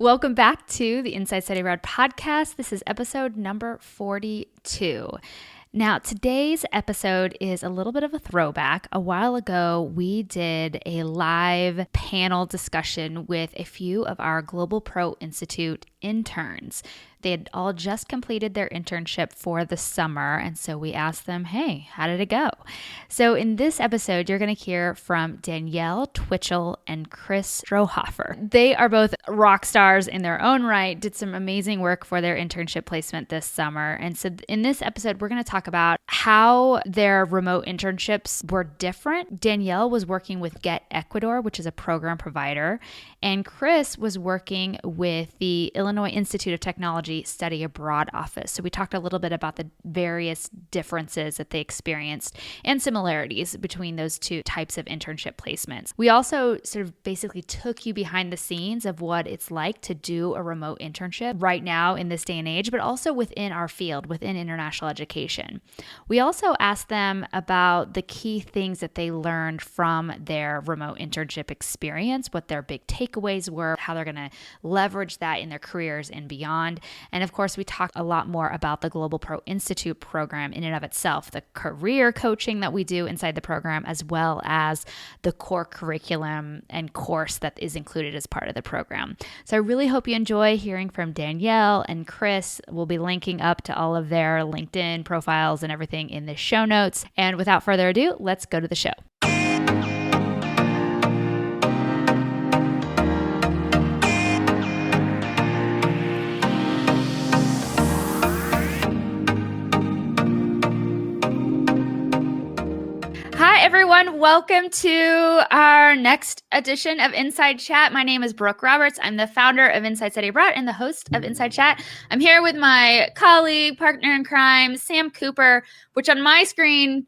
Welcome back to the Inside Study Abroad podcast. This is episode number 42. Now, today's episode is a little bit of a throwback. A while ago, we did a live panel discussion with a few of our Global Pro Institute interns. They had all just completed their internship for the summer, and so we asked them, hey, how did it go? So in this episode, you're going to hear from Danielle Twitchell and Chris Strohhofer. They are both rock stars in their own right, did some amazing work for their internship placement this summer. And so in this episode, we're going to talk about how their remote internships were different. Danielle was working with Get Ecuador, which is a program provider, and Chris was working with the Illinois Institute of Technology Study Abroad office. So we talked a little bit about the various differences that they experienced and similarities between those two types of internship placements. We also sort of basically took you behind the scenes of what it's like to do a remote internship right now in this day and age, but also within our field, within international education. We also asked them about the key things that they learned from their remote internship experience, what their big takeaways were, how they're going to leverage that in their careers and beyond. And of course, we talked a lot more about the Global Pro Institute program in and of itself, the career coaching that we do inside the program, as well as the core curriculum and course that is included as part of the program. So I really hope you enjoy hearing from Danielle and Chris. We'll be linking up to all of their LinkedIn profiles and everything in the show notes. And without further ado, let's go to the show. Hi, everyone. Welcome to our next edition of Inside Chat. My name is Brooke Roberts. I'm the founder of Inside Study Abroad and the host of Inside Chat. I'm here with my colleague, partner in crime, Sam Cooper, which on my screen,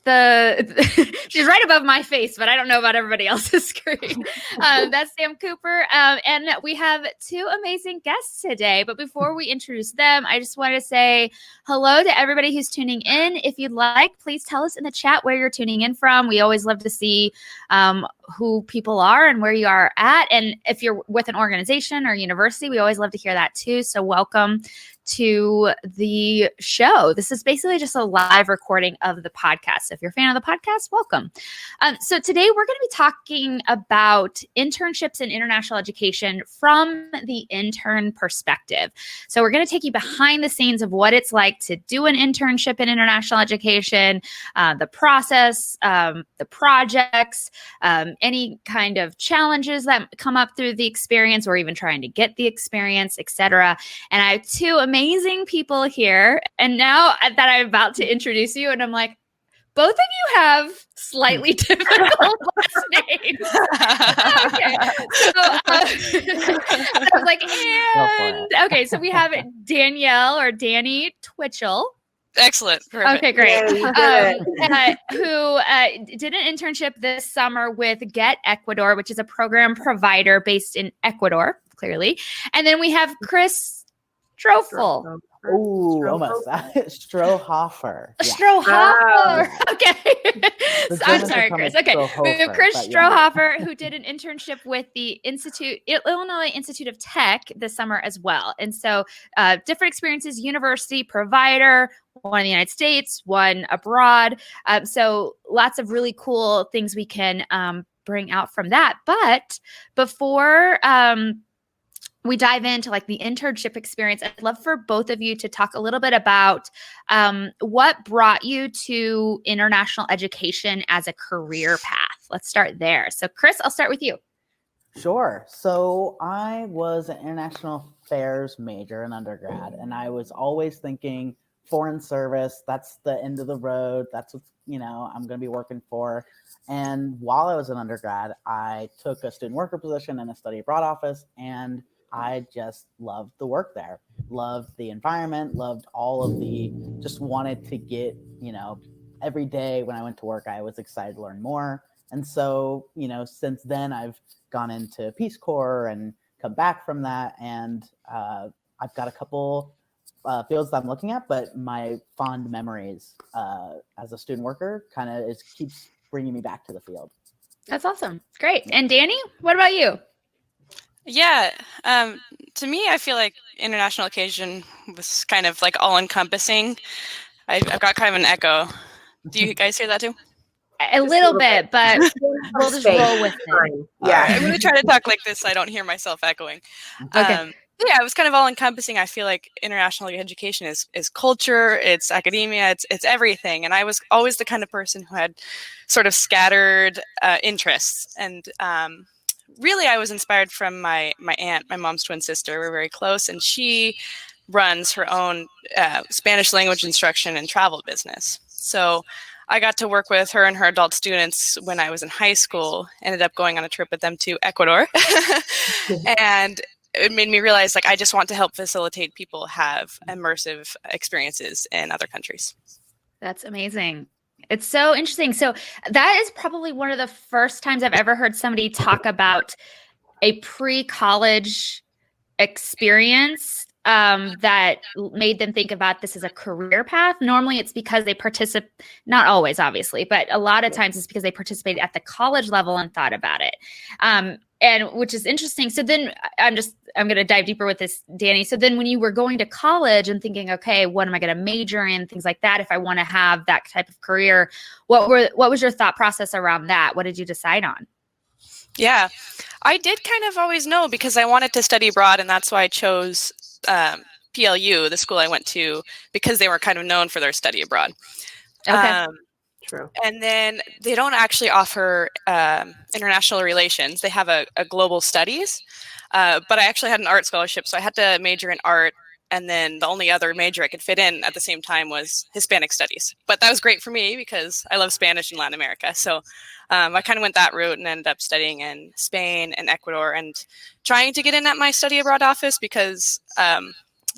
she's right above my face, but I don't know about everybody else's screen. That's Sam Cooper. And we have two amazing guests today. But before we introduce them, I just want to say hello to everybody who's tuning in. If you'd like, please tell us in the chat where you're tuning in from. We always love to see who people are and where you are at. And if you're with an organization or university, we always love to hear that too. So welcome to the show. This is basically just a live recording of the podcast. So if you're a fan of the podcast, welcome. So today we're going to be talking about internships in international education from the intern perspective. So we're going to take you behind the scenes of what it's like to do an internship in international education, the process, the projects, any kind of challenges that come up through the experience or even trying to get the experience, etc. And I have two amazing people here. And now that I'm about to introduce you, and I'm like, both of you have slightly difficult last names. Okay. So I was like, and okay, so we have Danielle or Danny Twitchell. Excellent. Perfect. Okay, great. Who did an internship this summer with Get Ecuador, which is a program provider based in Ecuador, clearly. And then we have Chris Strohhofer. Ooh, almost. Strohhofer. Yeah. Strohhofer. Okay. So, I'm sorry, Chris. Okay. We have Chris Strohhofer, who did an internship with the Illinois Institute of Tech this summer as well. And so different experiences, university, provider, one in the United States, one abroad. So lots of really cool things we can bring out from that. But before we dive into like the internship experience, I'd love for both of you to talk a little bit about what brought you to international education as a career path. Let's start there. So Chris, I'll start with you. Sure. So I was an international affairs major in undergrad, and I was always thinking foreign service, that's the end of the road. That's what, I'm going to be working for. And while I was an undergrad, I took a student worker position in a study abroad office, and I just loved the work there, loved the environment, loved all of just wanted to get, every day when I went to work, I was excited to learn more. And so, since then I've gone into Peace Corps and come back from that. And I've got a couple fields that I'm looking at, but my fond memories as a student worker kind of keeps bringing me back to the field. That's awesome. Great. And Danny, what about you? Yeah. To me, I feel like international occasion was kind of like all encompassing. I've got kind of an echo. Do you guys hear that too? A Just a little little bit. bit, but Just give us some we'll just space. roll with it. Fine. All Yeah. right, I'm going to try to talk like this so I don't hear myself echoing. Okay. Yeah, it was kind of all encompassing. I feel like international education is culture, it's academia, it's everything. And I was always the kind of person who had sort of scattered interests. And really, I was inspired from my aunt, my mom's twin sister. We're very close, and she runs her own Spanish language instruction and travel business. So I got to work with her and her adult students when I was in high school. Ended up going on a trip with them to Ecuador, and it made me realize like I just want to help facilitate people have immersive experiences in other countries. That's amazing. It's so interesting. So that is probably one of the first times I've ever heard somebody talk about a pre-college experience that made them think about this as a career path. Normally it's because they participate, not always, obviously, but a lot of times it's because they participated at the college level and thought about it. And which is interesting. So then I'm going to dive deeper with this, Danny. So then when you were going to college and thinking, okay, what am I going to major in, things like that, if I want to have that type of career, what was your thought process around that? What did you decide on? Yeah, I did kind of always know because I wanted to study abroad, and that's why I chose PLU, the school I went to, because they were kind of known for their study abroad. Okay. True. And then they don't actually offer international relations. They have a global studies, but I actually had an art scholarship, so I had to major in art. And then the only other major I could fit in at the same time was Hispanic studies. But that was great for me because I love Spanish in Latin America. So I kind of went that route and ended up studying in Spain and Ecuador and trying to get in at my study abroad office because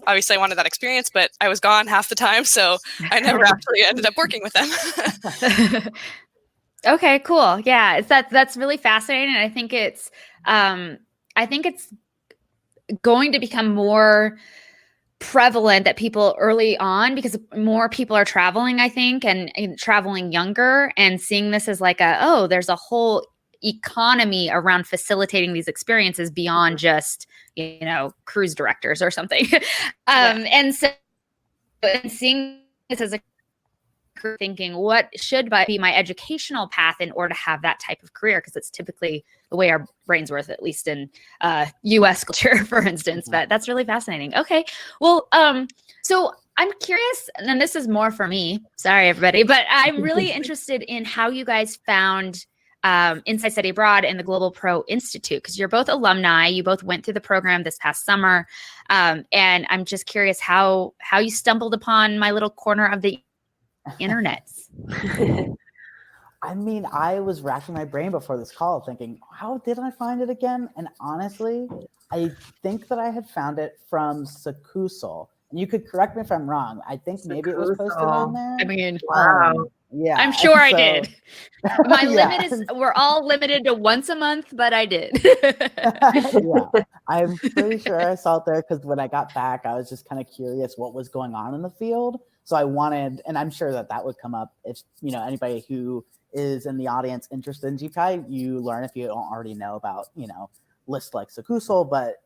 obviously I wanted that experience, but I was gone half the time. So I never actually ended up working with them. Okay, cool. Yeah, that's really fascinating. I think it's going to become more prevalent that people early on, because more people are traveling, I think, and traveling younger and seeing this as like there's a whole economy around facilitating these experiences beyond just, cruise directors or something. And so and seeing this as a thinking, what should be my educational path in order to have that type of career? Because it's typically the way our brains work, at least in U.S. culture, for instance. But that's really fascinating. Okay, well, so I'm curious, and this is more for me. Sorry, everybody, but I'm really interested in how you guys found Inside Study Abroad and the Global Pro Institute, because you're both alumni. You both went through the program this past summer, and I'm just curious how you stumbled upon my little corner of the internet. I mean, I was racking my brain before this call thinking, how did I find it again? And honestly, I think that I had found it from Sakusal. And you could correct me if I'm wrong. I think maybe it was posted on there. I mean, wow. Yeah. I'm sure I did. My limit is, we're all limited to once a month, but I did. Yeah, I'm pretty sure I saw it there because when I got back, I was just kind of curious what was going on in the field. So I wanted, and I'm sure that would come up if, anybody who is in the audience interested in GPI, you learn if you don't already know about, lists like Sakusal. But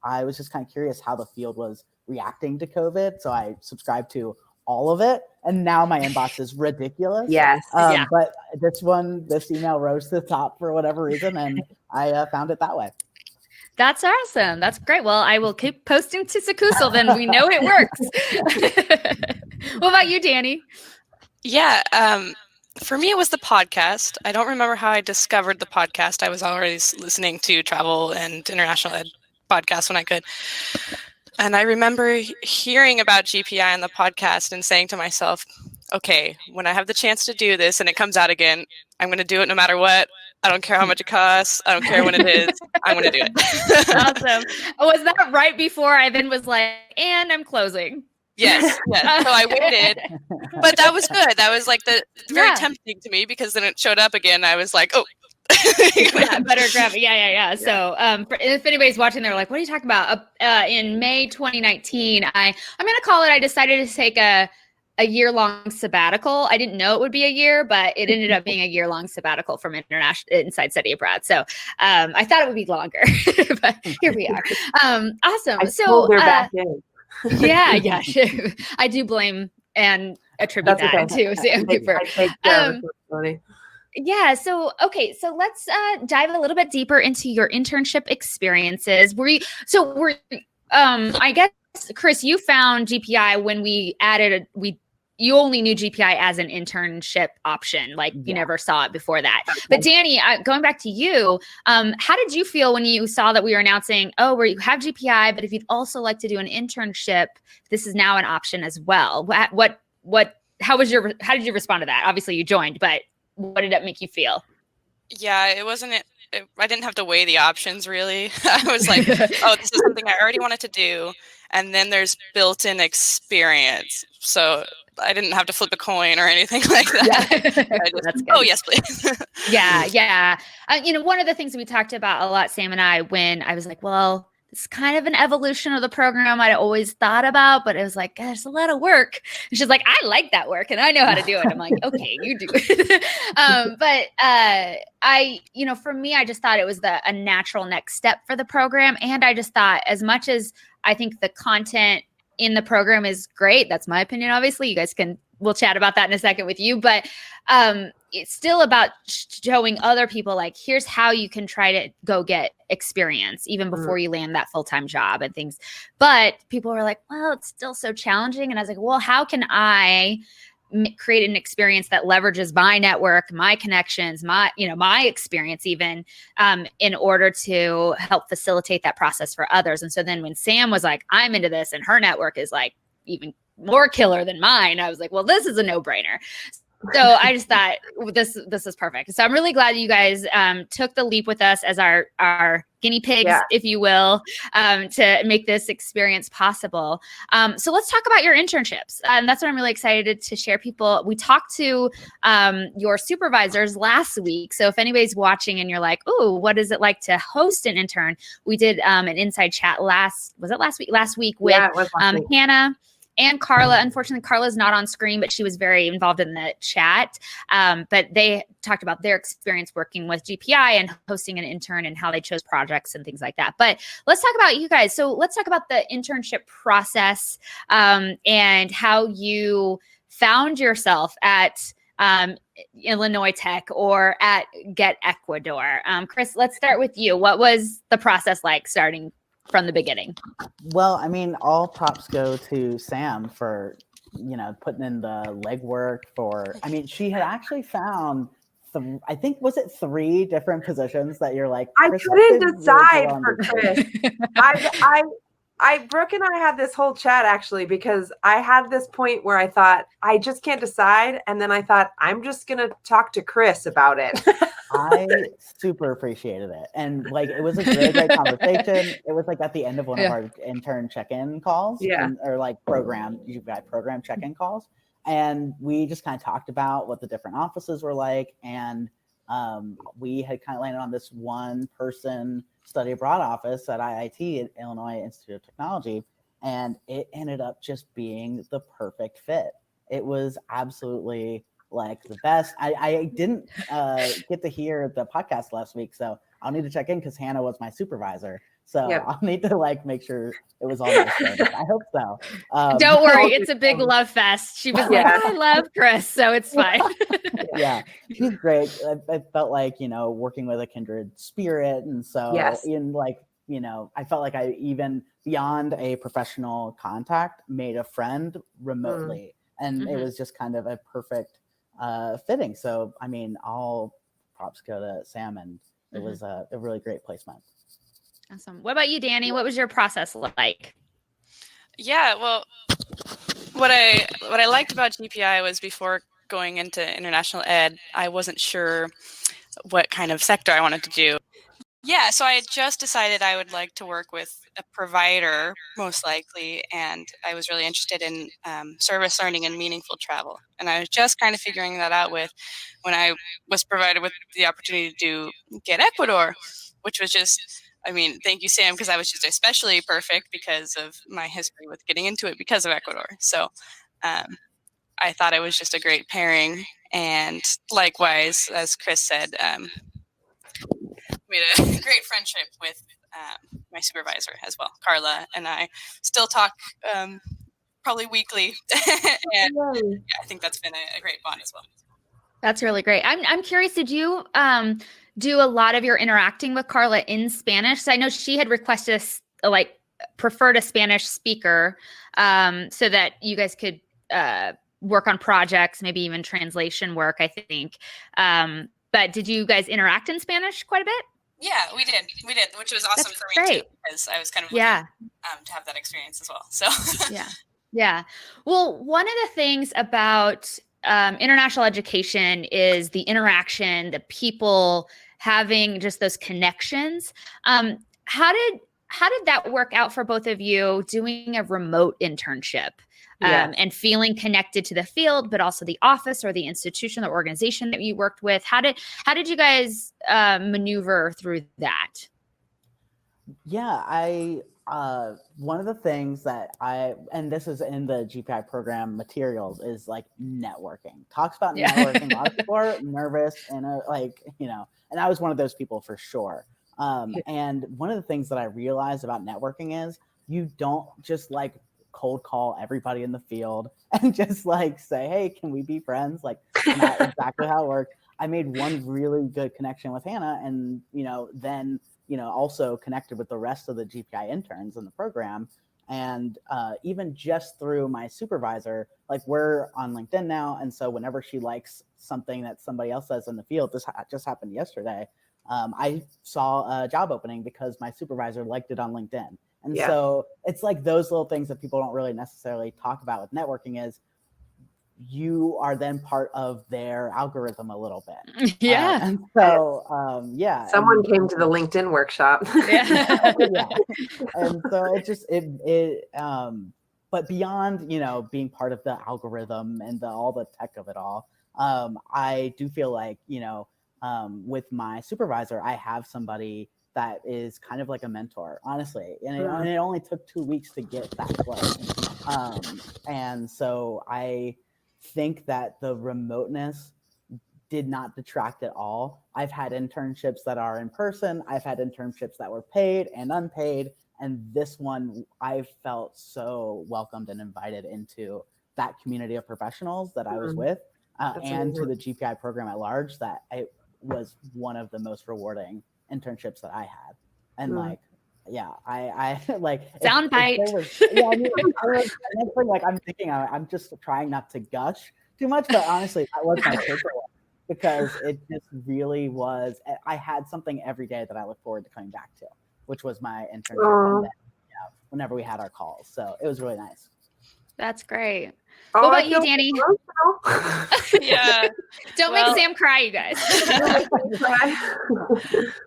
I was just kind of curious how the field was reacting to COVID. So I subscribed to all of it. And now my inbox is ridiculous. Yes. But this email rose to the top for whatever reason. And I found it that way. That's awesome. That's great. Well, I will keep posting to Sakusal, then we know it works. What about you, Danny? Yeah. For me, it was the podcast. I don't remember how I discovered the podcast. I was already listening to travel and international ed podcasts when I could. And I remember hearing about GPI on the podcast and saying to myself, okay, when I have the chance to do this and it comes out again, I'm going to do it no matter what. I don't care how much it costs. I don't care when it is. I'm going to do it. Awesome. Was that right before I then was like, and I'm closing? Yes. So I waited, but that was good. That was like very tempting to me because then it showed up again. I was like, oh. Better grab it. Yeah. So if anybody's watching, they're like, what are you talking about? In May 2019, I'm going to call it, I decided to take a a year-long sabbatical. I didn't know it would be a year, but it ended up being a year-long sabbatical from international inside study abroad. So I thought it would be longer, but here we are. Awesome. I So pulled her back in. yeah, I do blame and attribute that to Sam Cooper. I take responsibility. Yeah. So, okay. So let's dive a little bit deeper into your internship experiences. I guess, Chris, you found GPI when we added, you only knew GPI as an internship option. Like you never saw it before that. Okay. But Danny, going back to you, how did you feel when you saw that we were announcing, you have GPI, but if you'd also like to do an internship, this is now an option as well. How did you respond to that? Obviously you joined, but what did that make you feel? Yeah, I didn't have to weigh the options really. I was like, oh, this is something I already wanted to do. And then there's built-in experience. So I didn't have to flip a coin or anything like that. Yeah. That's good. Oh, yes, please. Yeah. One of the things we talked about a lot, Sam and I, when I was like, well, it's kind of an evolution of the program I'd always thought about, but it was like, there's a lot of work. And she's like, I like that work and I know how to do it. I'm like, okay, you do it. For me, I just thought it was a natural next step for the program. And I just thought, as much as I think the content in the program is great, that's my opinion, obviously, we'll chat about that in a second with you, but it's still about showing other people, like, here's how you can try to go get experience even before you land that full-time job and things. But people were like, well, it's still so challenging. And I was like, well, how can I create an experience that leverages my network, my connections, my experience even, in order to help facilitate that process for others. And so then when Sam was like, I'm into this and her network is like even more killer than mine, I was like, well, this is a no-brainer. So I just thought this is perfect. So I'm really glad you guys took the leap with us as our guinea pigs, if you will, to make this experience possible. So let's talk about your internships. And that's what I'm really excited to share. We talked to your supervisors last week. So if anybody's watching and you're like, oh, what is it like to host an intern? We did an inside chat last week with Hannah and Carla. Unfortunately, Carla's not on screen, but she was very involved in the chat. But they talked about their experience working with GPI and hosting an intern and how they chose projects and things like that. But let's talk about you guys. So let's talk about the internship process and how you found yourself at Illinois Tech or at Get Ecuador. Chris, let's start with you. What was the process like starting from the beginning? Well, I mean, all props go to Sam for, putting in the legwork she had actually found, I think, was it 3 different positions that you're like, I couldn't decide for Chris. Brooke and I had this whole chat actually, because I had this point where I thought, I just can't decide. And then I thought, I'm just going to talk to Chris about it. I super appreciated it. And it was a really great conversation. It was at the end of one of our intern check-in calls program check-in calls. And we just kind of talked about what the different offices were like. And we had kind of landed on this one person study abroad office at IIT, at Illinois Institute of Technology. And it ended up just being the perfect fit. It was absolutely the best. I didn't get to hear the podcast last week, so I'll need to check in because Hannah was my supervisor. So I'll need to make sure it was all nice. I hope so. Don't worry, it's a big love fest. She was like, I love Chris, so it's fine. Yeah, she's great. I felt like, working with a kindred spirit. And so I felt like I, even beyond a professional contact, made a friend remotely. And it was just kind of a perfect fitting. So, I mean, all props go to Sam, and it was a really great placement. Awesome. What about you, Danny? What was your process like? Yeah, well, what I liked about GPI was, before going into international ed, I wasn't sure what kind of sector I wanted to do. Yeah, so I had just decided I would like to work with a provider, most likely, and I was really interested in service learning and meaningful travel. And I was just kind of figuring that out when I was provided with the opportunity to do Get Ecuador, which was just, thank you, Sam, because I was just especially perfect because of my history with getting into it because of Ecuador. So I thought it was just a great pairing. And likewise, as Chris said, we had a great friendship with my supervisor as well. Carla and I still talk probably weekly. And yeah, I think that's been a great bond as well. That's really great. I'm curious, did you do a lot of your interacting with Carla in Spanish? So I know she had requested preferred a Spanish speaker so that you guys could work on projects, maybe even translation work, I think. But did you guys interact in Spanish quite a bit? Yeah, we did, which was awesome for me too, because I was kind of looking to have that experience as well. So yeah. Well, one of the things about international education is the interaction, the people having just those connections. How did that work out for both of you doing a remote internship? And feeling connected to the field, but also the office or the institution, the organization that you worked with. How did you guys maneuver through that? Yeah, one of the things that and this is in the GPI program materials, is like networking. Talks about networking. A lot of people are nervous and and I was one of those people for sure. And one of the things that I realized about networking is you don't just cold call everybody in the field and just say, hey, can we be friends? Not exactly how it worked. I made one really good connection with Hannah, and then also connected with the rest of the GPI interns in the program. And even just through my supervisor, we're on LinkedIn now, and so whenever she likes something that somebody else says in the field, this just happened yesterday, I saw a job opening because my supervisor liked it on LinkedIn. And so it's those little things that people don't really necessarily talk about with networking, is you are then part of their algorithm a little bit. Yeah. And so, Someone came to the LinkedIn workshop. Yeah. And so but beyond, being part of the algorithm and all the tech of it all, I do feel with my supervisor, I have somebody that is kind of like a mentor, honestly. And it only took 2 weeks to get that close. And so I think that the remoteness did not detract at all. I've had internships that are in person. I've had internships that were paid and unpaid. And this one, I felt so welcomed and invited into that community of professionals that I was with, and to the GPI program at large, that it was one of the most rewarding internships that I had. And I soundbite. I'm thinking I'm just trying not to gush too much, but honestly, that was my takeaway, because it just really was. I had something every day that I look forward to coming back to, which was my internship, and then, whenever we had our calls. So it was really nice. That's great. What about you, Danny? Yeah. Don't make Sam cry, you guys.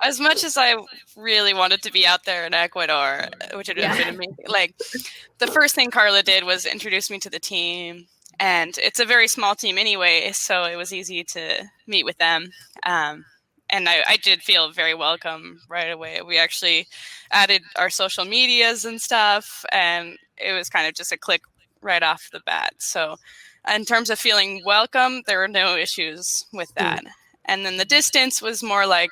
As much as I really wanted to be out there in Ecuador, which would have been amazing, the first thing Carla did was introduce me to the team. And it's a very small team anyway, so it was easy to meet with them. And I did feel very welcome right away. We actually added our social medias and stuff, and it was kind of just a click right off the bat. So in terms of feeling welcome, there were no issues with that. And then the distance was more I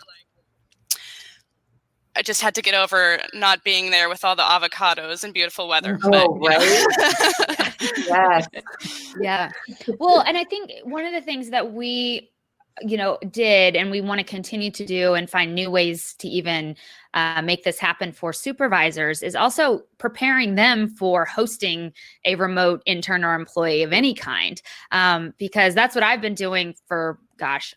just had to get over not being there with all the avocados and beautiful weather. Yes. Yeah. Well, and I think one of the things that we did, and we want to continue to do and find new ways to even make this happen for supervisors, is also preparing them for hosting a remote intern or employee of any kind. Because that's what I've been doing for,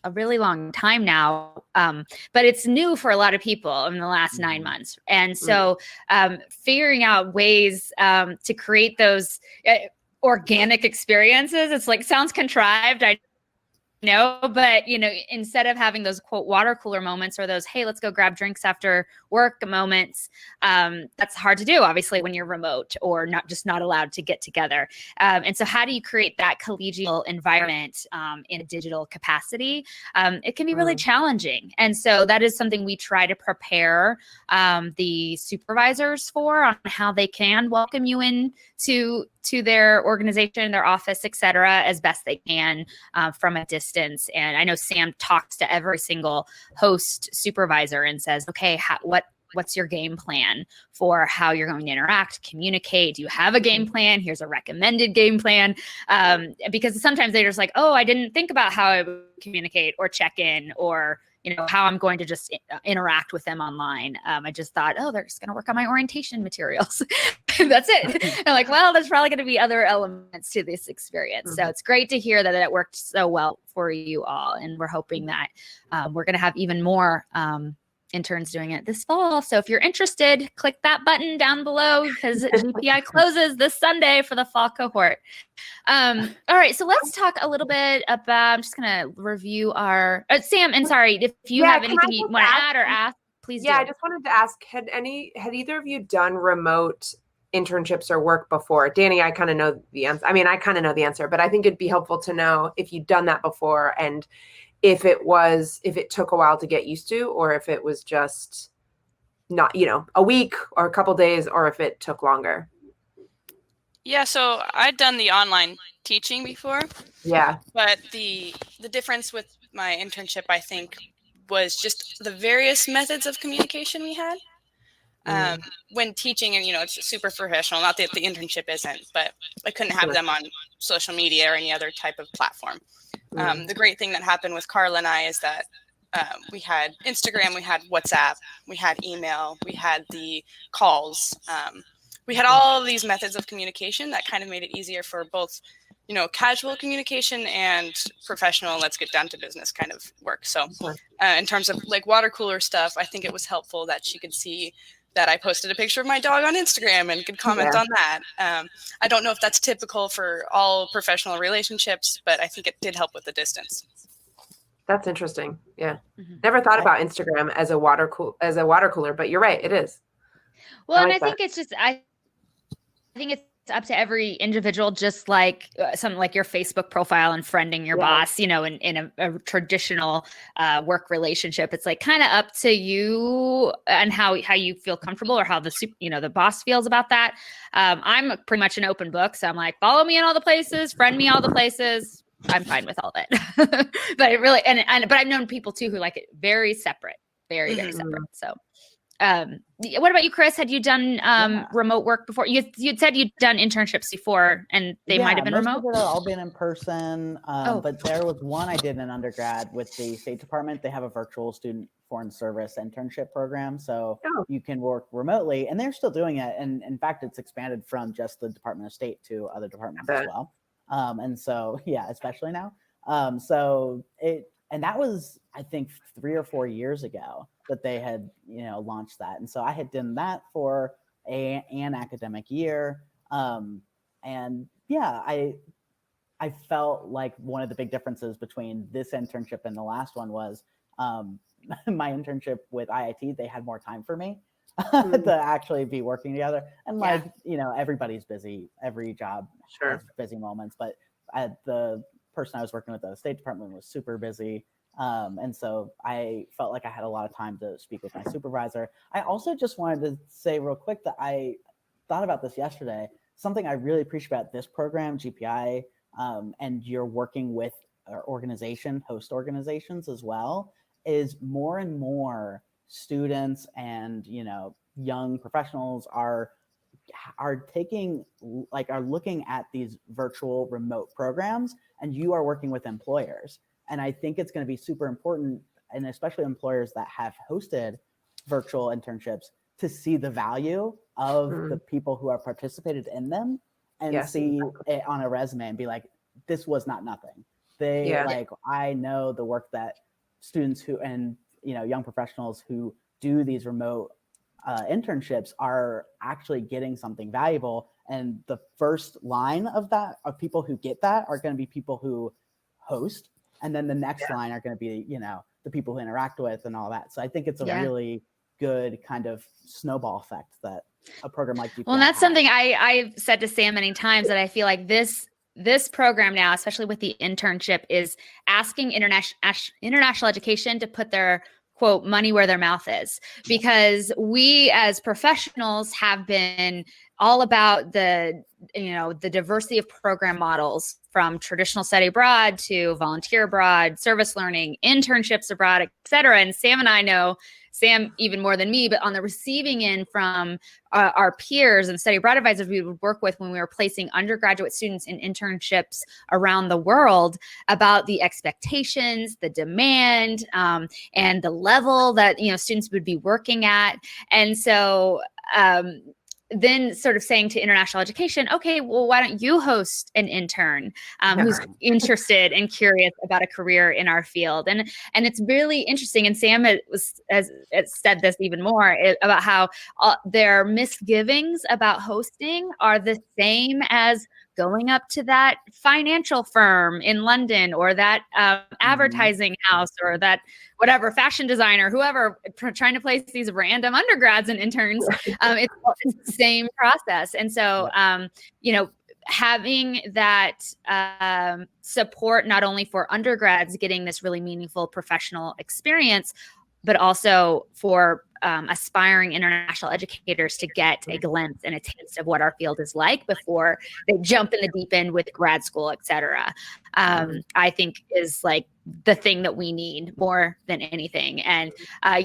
a really long time now. But it's new for a lot of people in the last 9 months. And so figuring out ways to create those organic experiences, it's sounds contrived. I know, but instead of having those quote water cooler moments or those, hey, let's go grab drinks after work moments, that's hard to do, obviously, when you're remote or not allowed to get together. And so how do you create that collegial environment in a digital capacity? It can be really challenging. And so that is something we try to prepare the supervisors for, on how they can welcome you in to to their organization, their office, et cetera, as best they can from a distance. And I know Sam talks to every single host supervisor and says, okay, what's your game plan for how you're going to interact, communicate? Do you have a game plan? Here's a recommended game plan. Because sometimes they're just like, oh, I didn't think about how I would communicate or check in or, how I'm going to just interact with them online. I just thought, oh, they're just going to work on my orientation materials. That's it. And I'm like, well, there's probably going to be other elements to this experience. So it's great to hear that it worked so well for you all. And we're hoping that we're going to have even more interns doing it this fall. So if you're interested, click that button down below because GPI closes this Sunday for the fall cohort. All right, so let's talk a little bit about, I'm just going to review our, Sam, and sorry, if you have anything you want to add or ask, please do. I just wanted to ask, had either of you done remote internships or work before? Danny, I kind of know the answer. I mean, I kind of know the answer, but I think it'd be helpful to know if you'd done that before and if it took a while to get used to, or if it was just not, a week or a couple days, or if it took longer. Yeah, so I'd done the online teaching before. Yeah. But the difference with my internship, I think, was just the various methods of communication we had. When teaching, and it's super professional, not that the internship isn't, but I couldn't have them on social media or any other type of platform. The great thing that happened with Carla and I is that we had Instagram, we had WhatsApp, we had email, we had the calls. We had all of these methods of communication that kind of made it easier for both, casual communication and professional, let's get down to business kind of work. So in terms of like water cooler stuff, I think it was helpful that she could see that I posted a picture of my dog on Instagram and could comment on that. I don't know if that's typical for all professional relationships, but I think it did help with the distance. That's interesting. Yeah. Never thought about Instagram as a water cooler, but you're right. It is. Well, and I think it's just, I think it's up to every individual, just like something like your Facebook profile and friending your boss, in a traditional work relationship. It's like kind of up to you and how you feel comfortable or how the boss feels about that. I'm pretty much an open book. So I'm like, follow me in all the places, friend me all the places. I'm fine with all of it. But it really, but I've known people too who like it very separate, very, very separate. So what about you, Chris? Had you done remote work before? You'd said you'd done internships before, and they might have been remote. Most of it all been in person, but there was one I did in undergrad with the State Department. They have a virtual student foreign service internship program, so you can work remotely, and they're still doing it. And in fact, it's expanded from just the Department of State to other departments as well. And so, especially now. And that was, I think, 3 or 4 years ago that they had, launched that. And so I had done that for an academic year. I felt like one of the big differences between this internship and the last one was my internship with IIT, they had more time for me to actually be working together. And everybody's busy. Every job has busy moments. But the person I was working with at the State Department was super busy. And so I felt like I had a lot of time to speak with my supervisor. I also just wanted to say real quick that I thought about this yesterday. Something I really appreciate about this program, GPI, and you're working with host organizations as well, is more and more students and, young professionals are looking at these virtual remote programs, and you are working with employers. And I think it's going to be super important, and especially employers that have hosted virtual internships, to see the value of the people who have participated in them and see it on a resume and be like, this was not nothing. I know the work that students who, and, young professionals who do these remote internships are actually getting something valuable. And the first line of people who get that are going to be people who host. And then the next line are going to be, the people who interact with and all that. So I think it's a really good kind of snowball effect that a program like GPI and that's something I've said to Sam many times, that I feel like this program now, especially with the internship, is asking international education to put their quote, money where their mouth is, because we as professionals have been all about the diversity of program models, from traditional study abroad to volunteer abroad, service learning, internships abroad, et cetera. And Sam and I know Sam even more than me, but on the receiving end from our peers and study abroad advisors we would work with when we were placing undergraduate students in internships around the world, about the expectations, the demand, and the level that students would be working at. And so then sort of saying to international education, okay, well, why don't you host an intern who's interested and curious about a career in our field? And it's really interesting. And Sam has said this even more about how their misgivings about hosting are the same as going up to that financial firm in London, or that advertising house, or that whatever fashion designer, whoever, trying to place these random undergrads and interns. It's the same process. And so, having that support, not only for undergrads getting this really meaningful professional experience, but also for aspiring international educators to get a glimpse and a taste of what our field is like before they jump in the deep end with grad school, et cetera, I think is like the thing that we need more than anything. And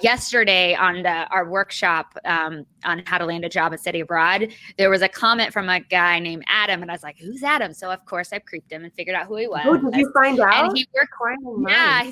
yesterday on our workshop on how to land a job and study abroad, there was a comment from a guy named Adam, and I was like, who's Adam? So of course I creeped him and figured out who he was. Oh, did you find out? And he worked,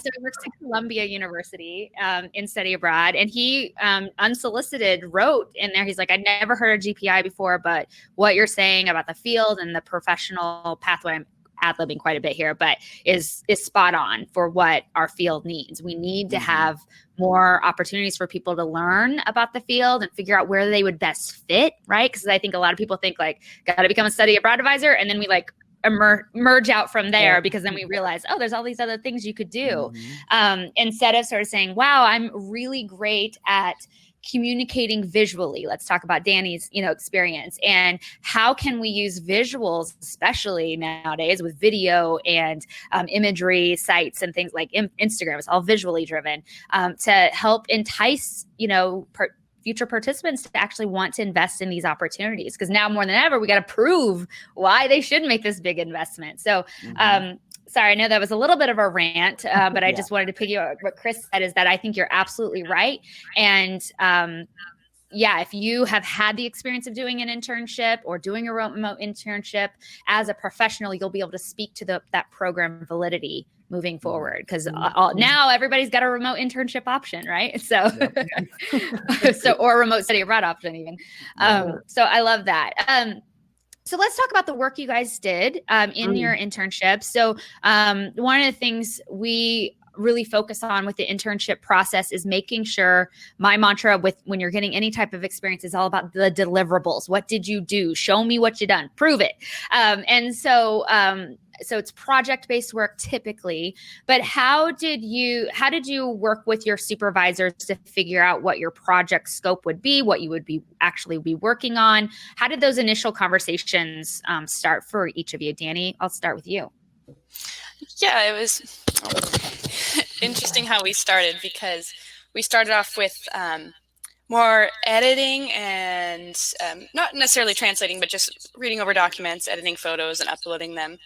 so he works at Columbia University in study abroad, and he unsolicited wrote in there, he's like, I never heard of GPI before, but what you're saying about the field and the professional pathway, I'm ad-libbing quite a bit here, but is spot on for what our field needs. We need to have more opportunities for people to learn about the field and figure out where they would best fit, right? Because I think a lot of people think like, got to become a study abroad advisor, and then we like merge out from there, because then we realize, oh, there's all these other things you could do. Instead of sort of saying, wow, I'm really great at communicating visually. Let's talk about Danny's, experience, and how can we use visuals, especially nowadays with video and imagery sites and things like Instagram. It's all visually driven, to help entice, future participants to actually want to invest in these opportunities. Because now more than ever, we got to prove why they should make this big investment. So, sorry, I know that was a little bit of a rant, but I just wanted to piggyback what Chris said, is that I think you're absolutely right. And if you have had the experience of doing an internship or doing a remote internship as a professional, you'll be able to speak to that program validity moving forward, because now everybody's got a remote internship option, right? So, or remote study abroad option even. So I love that. So let's talk about the work you guys did in your internship. So one of the things we really focus on with the internship process is making sure, my mantra when you're getting any type of experience is all about the deliverables. What did you do? Show me what you done. Prove it. And so it's project-based work typically, but how did you work with your supervisors to figure out what your project scope would be, what you would actually be working on? How did those initial conversations start for each of you? Danny, I'll start with you. Yeah, it was interesting how we started, because we started off with more editing and not necessarily translating, but just reading over documents, editing photos, and uploading them.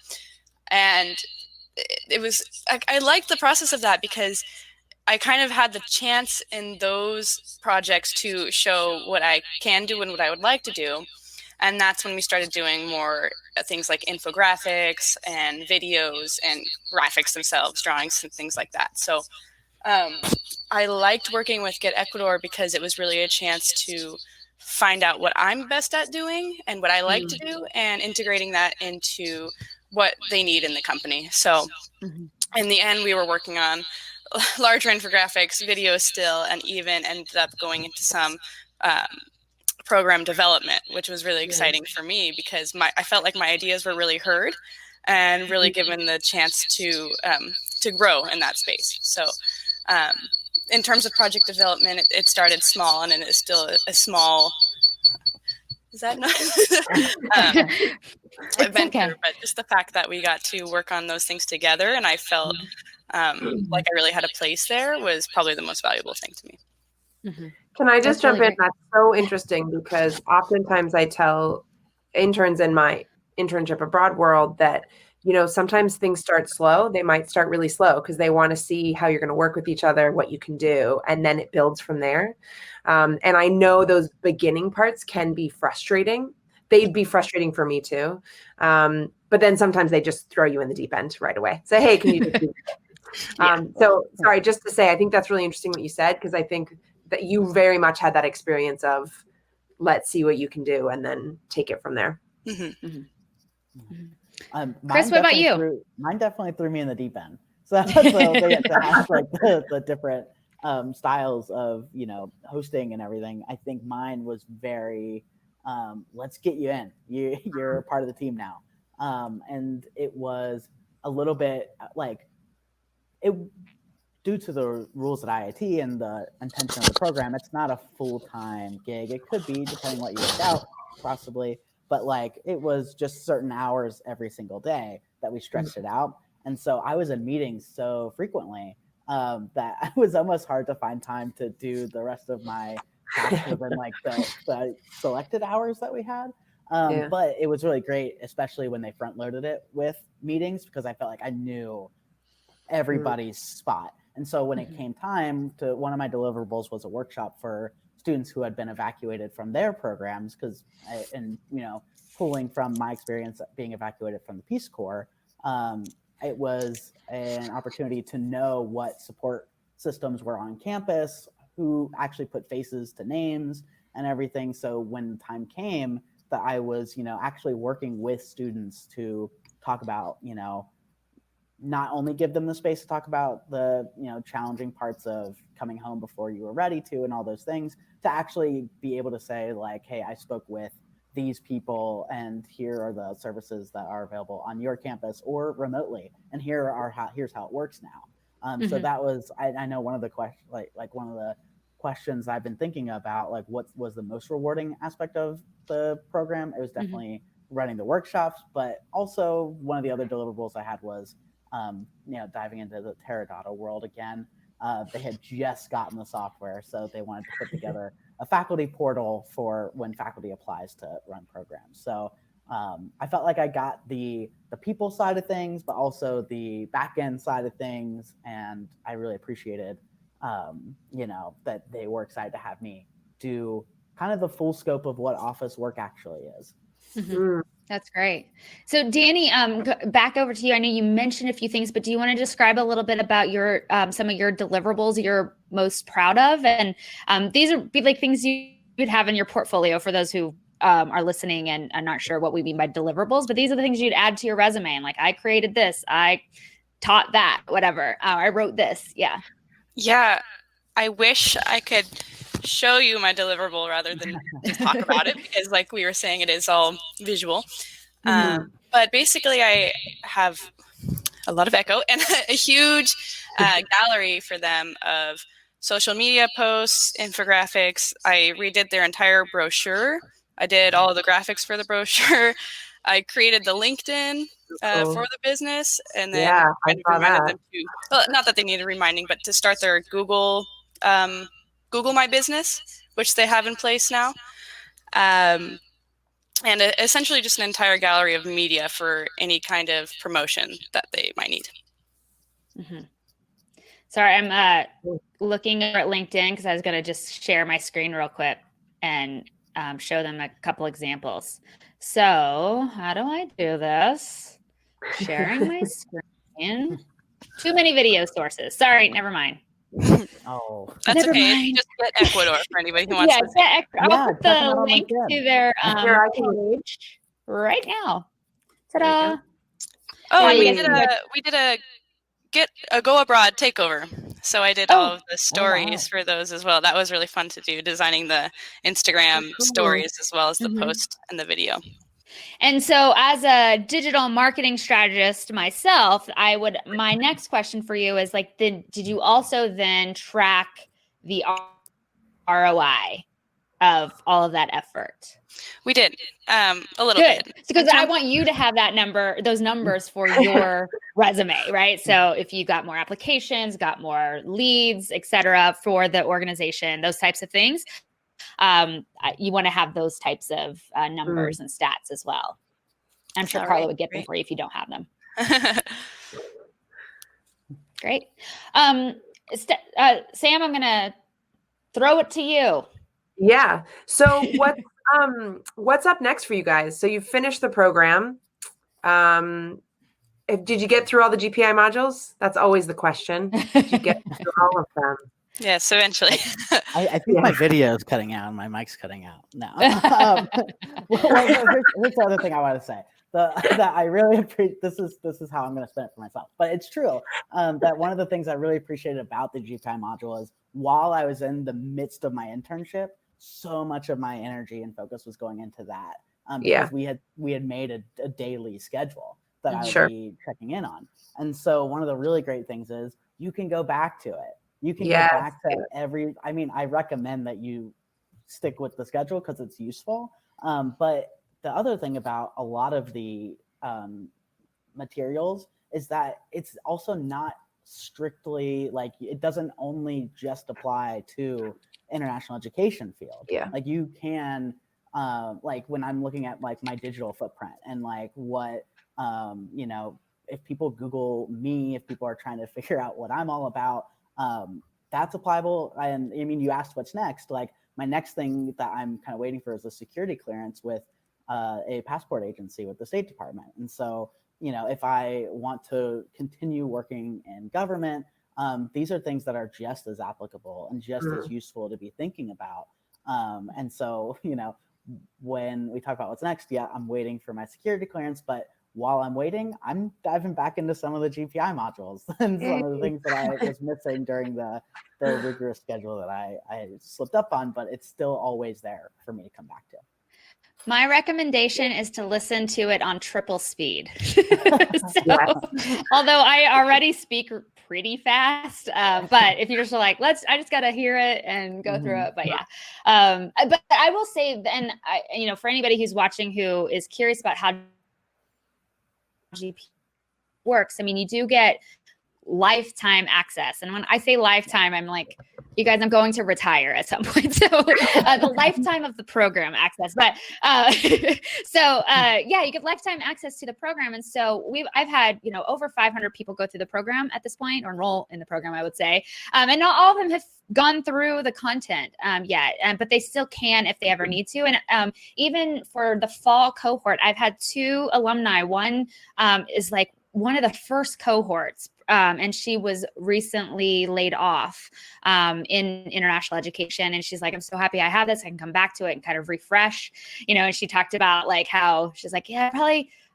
And it was, I liked the process of that, because I kind of had the chance in those projects to show what I can do and what I would like to do. And that's when we started doing more things like infographics and videos and graphics themselves, drawings and things like that. So I liked working with Get Ecuador because it was really a chance to find out what I'm best at doing and what I like to do, and integrating that into what they need in the company. So in the end, we were working on larger infographics, videos still, and even ended up going into some program development, which was really exciting for me, because I felt like my ideas were really heard and really given the chance to grow in that space. So in terms of project development, it started small, and it is still a small, is that not adventure, but just the fact that we got to work on those things together, and I felt like I really had a place there was probably the most valuable thing to me. Mm-hmm. Can I just That's really jump in? great. That's so interesting because oftentimes I tell interns in my internship abroad world that, sometimes things start slow. They might start really slow because they want to see how you're going to work with each other, what you can do, and then it builds from there. And I know those beginning parts can be frustrating. They'd be frustrating for me too. But then sometimes they just throw you in the deep end right away. Say, hey, can you just do this? Yeah. So sorry, just to say, I think that's really interesting what you said, because I think that you very much had that experience of let's see what you can do and then take it from there. Mm-hmm. Chris, what about you? Mine definitely threw me in the deep end. So to have like the different styles of hosting and everything, I think mine was very let's get you in. You're part of the team now, and it was a little bit like it. Due to the rules at IIT and the intention of the program, it's not a full-time gig. It could be, depending what you work out, possibly, but like it was just certain hours every single day that we stretched it out. And so I was in meetings so frequently that it was almost hard to find time to do the rest of my tasks within like the selected hours that we had. But it was really great, especially when they front loaded it with meetings, because I felt like I knew everybody's spot. And so when it came time to, one of my deliverables was a workshop for students who had been evacuated from their programs, pulling from my experience being evacuated from the Peace Corps, it was an opportunity to know what support systems were on campus, who actually put faces to names and everything. So when time came that I was, actually working with students to talk about, not only give them the space to talk about the challenging parts of coming home before you were ready to and all those things, to actually be able to say like, hey, I spoke with these people and here are the services that are available on your campus or remotely, and here's how it works now. So that was, I know one of the questions, like one of the questions I've been thinking about, like what was the most rewarding aspect of the program. It was definitely running the workshops, but also one of the other deliverables I had was diving into the Teradata world again. They had just gotten the software, so they wanted to put together a faculty portal for when faculty applies to run programs. So I felt like I got the people side of things, but also the back end side of things, and I really appreciated that they were excited to have me do kind of the full scope of what office work actually is. That's great. So Danny, back over to you. I know you mentioned a few things, but do you want to describe a little bit about your some of your deliverables you're most proud of? And these are be like things you would have in your portfolio for those who are listening and are not sure what we mean by deliverables, but these are the things you'd add to your resume. And like, I created this, I taught that, whatever. I wrote this. Yeah. Yeah. I wish I could show you my deliverable rather than just talk about it, because like we were saying, it is all visual. But basically I have a lot of echo and a huge gallery for them of social media posts, infographics. I redid their entire brochure. I did all of the graphics for the brochure. I created the LinkedIn for the business, and then kind of reminded them to, well, not that they needed reminding, but to start their Google My Business, which they have in place now. And essentially just an entire gallery of media for any kind of promotion that they might need. Sorry, I'm looking at LinkedIn because I was going to just share my screen real quick and show them a couple examples. So how do I do this? Sharing my screen. Too many video sources. Sorry, never mind. Oh, that's okay. Just get Ecuador for anybody who wants to. I'll put the link to their page right now. Ta-da! Oh, and we did a Go Abroad takeover. So I did all of the stories for those as well. That was really fun to do, designing the Instagram stories as well as the post and the video. And so as a digital marketing strategist myself, my next question for you is like, did you also then track the ROI of all of that effort? We did a little Good. bit. Because I want you to have those numbers for your resume, right? So if you got more applications, got more leads, et cetera, for the organization, those types of things, you want to have those types of numbers and stats as well. I'm sure Carla would get them for you if you don't have them. Great. Sam, I'm going to throw it to you. Yeah. So what's up next for you guys? So you finished the program. Did you get through all the GPI modules? That's always the question. Did you get through all of them? Yes, eventually. I think my video is cutting out and my mic's cutting out. No. Well, here's the other thing I want to say. That I really appreciate. This is how I'm going to spend it for myself. But it's true that one of the things I really appreciated about the GPI module is while I was in the midst of my internship, so much of my energy and focus was going into that because we had made a daily schedule that I would be checking in on. And so one of the really great things is you can go back to it. You can go back to I recommend that you stick with the schedule because it's useful. But the other thing about a lot of the materials is that it's also not strictly like it doesn't only just apply to international education field. Like you can like when I'm looking at like my digital footprint and like what if people Google me, if people are trying to figure out what I'm all about, that's applicable. And I mean, you asked what's next. Like my next thing that I'm kind of waiting for is a security clearance with a passport agency with the State Department. And so, if I want to continue working in government, these are things that are just as applicable and just as useful to be thinking about. And so, when we talk about what's next, I'm waiting for my security clearance, but while I'm waiting, I'm diving back into some of the GPI modules and some of the things that I was missing during the rigorous schedule that I slipped up on, but it's still always there for me to come back to. My recommendation is to listen to it on triple speed. Although I already speak pretty fast, but if you're just like, I just got to hear it and go through it. But but I will say then, for anybody who's watching who is curious about how GP works, I mean, you do get lifetime access. And when I say lifetime, I'm like, you guys, I'm going to retire at some point. So the lifetime of the program access. But you get lifetime access to the program. And so I've had, over 500 people go through the program at this point, or enroll in the program, I would say. And not all of them have gone through the content yet, but they still can if they ever need to. And even for the fall cohort, I've had 2 alumni. One is like one of the first cohorts, and she was recently laid off in international education. And she's like, I'm so happy I have this. I can come back to it and kind of refresh, and she talked about like how she's like,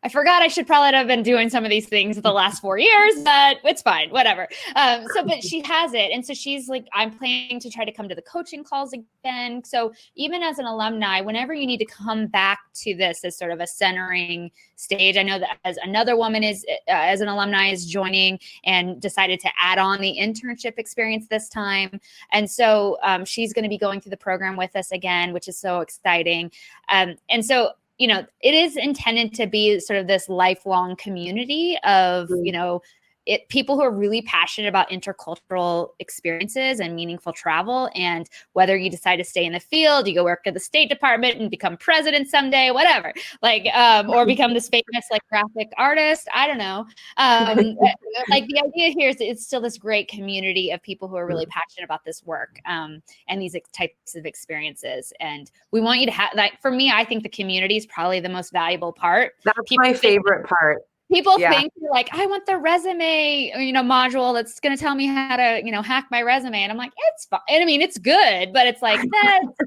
I forgot I should probably have been doing some of these things the last 4 years, but it's fine, whatever. But she has it. And so she's like, I'm planning to try to come to the coaching calls again. So even as an alumni, whenever you need to come back to this as sort of a centering stage, I know that as another woman as an alumni is joining and decided to add on the internship experience this time. And so she's going to be going through the program with us again, which is so exciting. And so it is intended to be sort of this lifelong community of, people who are really passionate about intercultural experiences and meaningful travel. And whether you decide to stay in the field, you go work at the State Department and become president someday, whatever, or become this famous graphic artist. I don't know. The idea here is it's still this great community of people who are really passionate about this work and these types of experiences. And we want you to have for me, I think the community is probably the most valuable part. That's my favorite part. People think like, I want the resume, module that's going to tell me how to, hack my resume. And I'm like, it's fine. I mean, it's good, but it's like,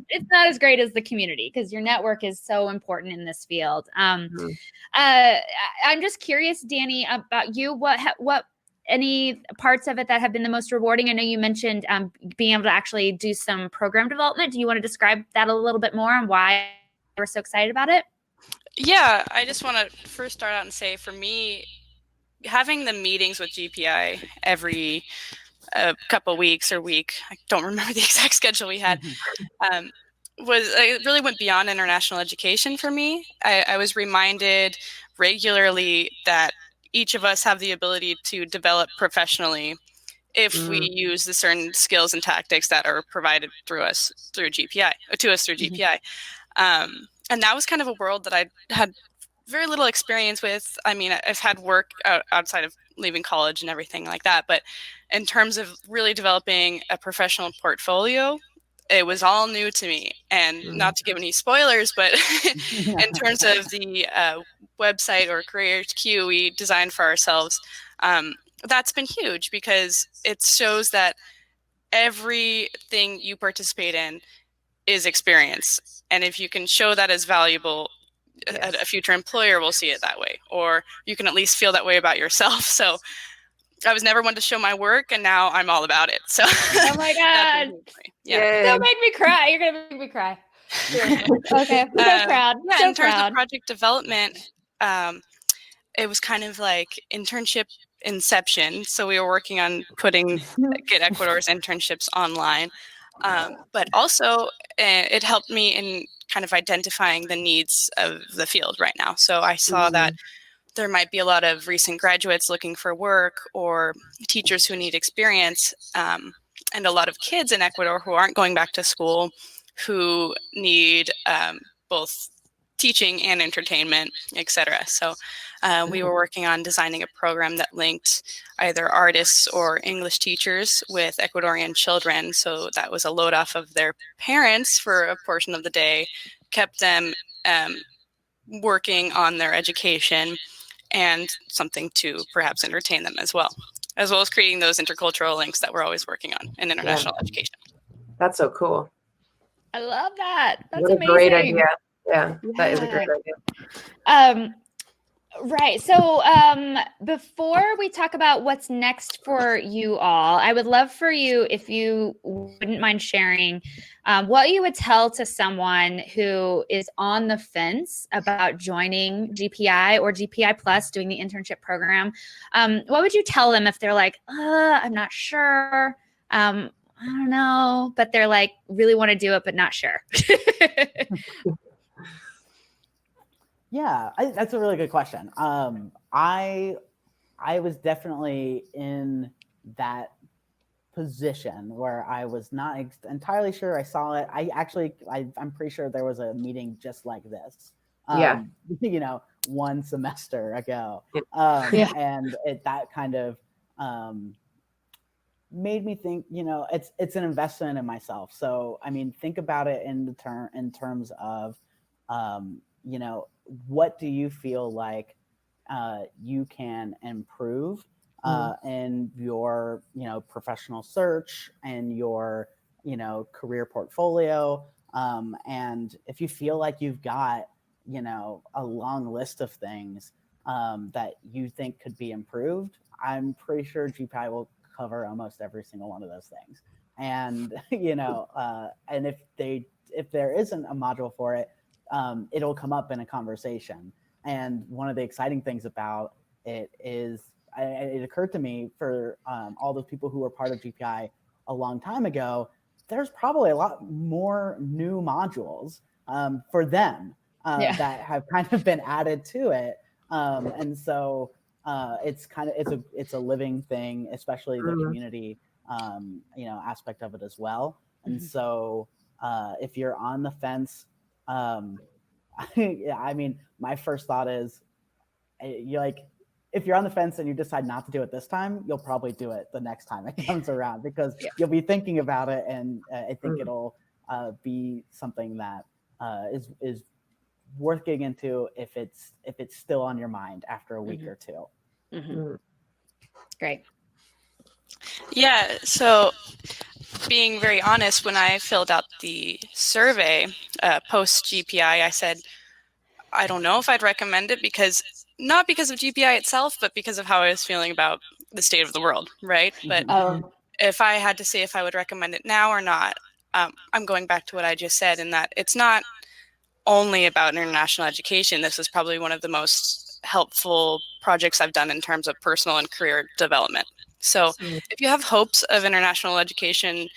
it's not as great as the community because your network is so important in this field. I'm just curious, Danny, about you. What any parts of it that have been the most rewarding? I know you mentioned being able to actually do some program development. Do you want to describe that a little bit more and why we're so excited about it? Yeah, I just want to first start out and say, for me, having the meetings with GPI every couple weeks or week, I don't remember the exact schedule we had, it really went beyond international education for me. I was reminded regularly that each of us have the ability to develop professionally if we use the certain skills and tactics that are provided through GPI. And that was kind of a world that I had very little experience with. I mean, I've had work outside of leaving college and everything like that, but in terms of really developing a professional portfolio, it was all new to me. And not to give any spoilers, but in terms of the website or Career HQ we designed for ourselves, that's been huge because it shows that everything you participate in is experience. And if you can show that as valuable, a future employer will see it that way, or you can at least feel that way about yourself. So I was never one to show my work, and now I'm all about it. So oh my God. Don't make me cry. You're going to make me cry. Okay. I'm so proud. Yeah, so in terms proud. of project development, it was kind of like internship inception. So we were working on putting Get Ecuador's internships online. But also it helped me in kind of identifying the needs of the field right now. So I saw that there might be a lot of recent graduates looking for work, or teachers who need experience, and a lot of kids in Ecuador who aren't going back to school, who need both teaching and entertainment, etc. So we were working on designing a program that linked either artists or English teachers with Ecuadorian children. So that was a load off of their parents for a portion of the day, kept them working on their education, and something to perhaps entertain them as well as creating those intercultural links that we're always working on in international education. That's so cool. I love that. That's what a amazing. Great idea. Yeah, that is a great idea. Right. So before we talk about what's next for you all, I would love for you, if you wouldn't mind sharing, what you would tell to someone who is on the fence about joining GPI or GPI Plus, doing the internship program. What would you tell them if they're like, I'm not sure, I don't know, but they're like, really want to do it, but not sure? Yeah, that's a really good question. I was definitely in that position where I was not entirely sure. I saw it. I'm pretty sure there was a meeting just like this. You know, one semester ago, and that kind of made me think. You know, it's an investment in myself. So I mean, think about it in terms of, you know, what do you feel like you can improve in your, you know, professional search and your, you know, career portfolio, and if you feel like you've got, you know, a long list of things that you think could be improved, I'm pretty sure GPI will cover almost every single one of those things. And you know, and if there isn't a module for it, it'll come up in a conversation. And one of the exciting things about it is, it occurred to me, for all those people who were part of GPI a long time ago, there's probably a lot more new modules for them that have kind of been added to it. And so it's a living thing, especially the community you know, aspect of it as well. And so if you're on the fence, I mean, my first thought is, you like, if you're on the fence and you decide not to do it this time, you'll probably do it the next time it comes around, because you'll be thinking about it, and I think it'll be something that is worth getting into if it's still on your mind after a week or two. Great. Yeah, so being very honest, when I filled out the survey post GPI, I said, I don't know if I'd recommend it, not because of GPI itself, but because of how I was feeling about the state of the world, right? But if I had to say if I would recommend it now or not, I'm going back to what I just said, in that it's not only about international education. This is probably one of the most helpful projects I've done in terms of personal and career development. So if you have hopes of international education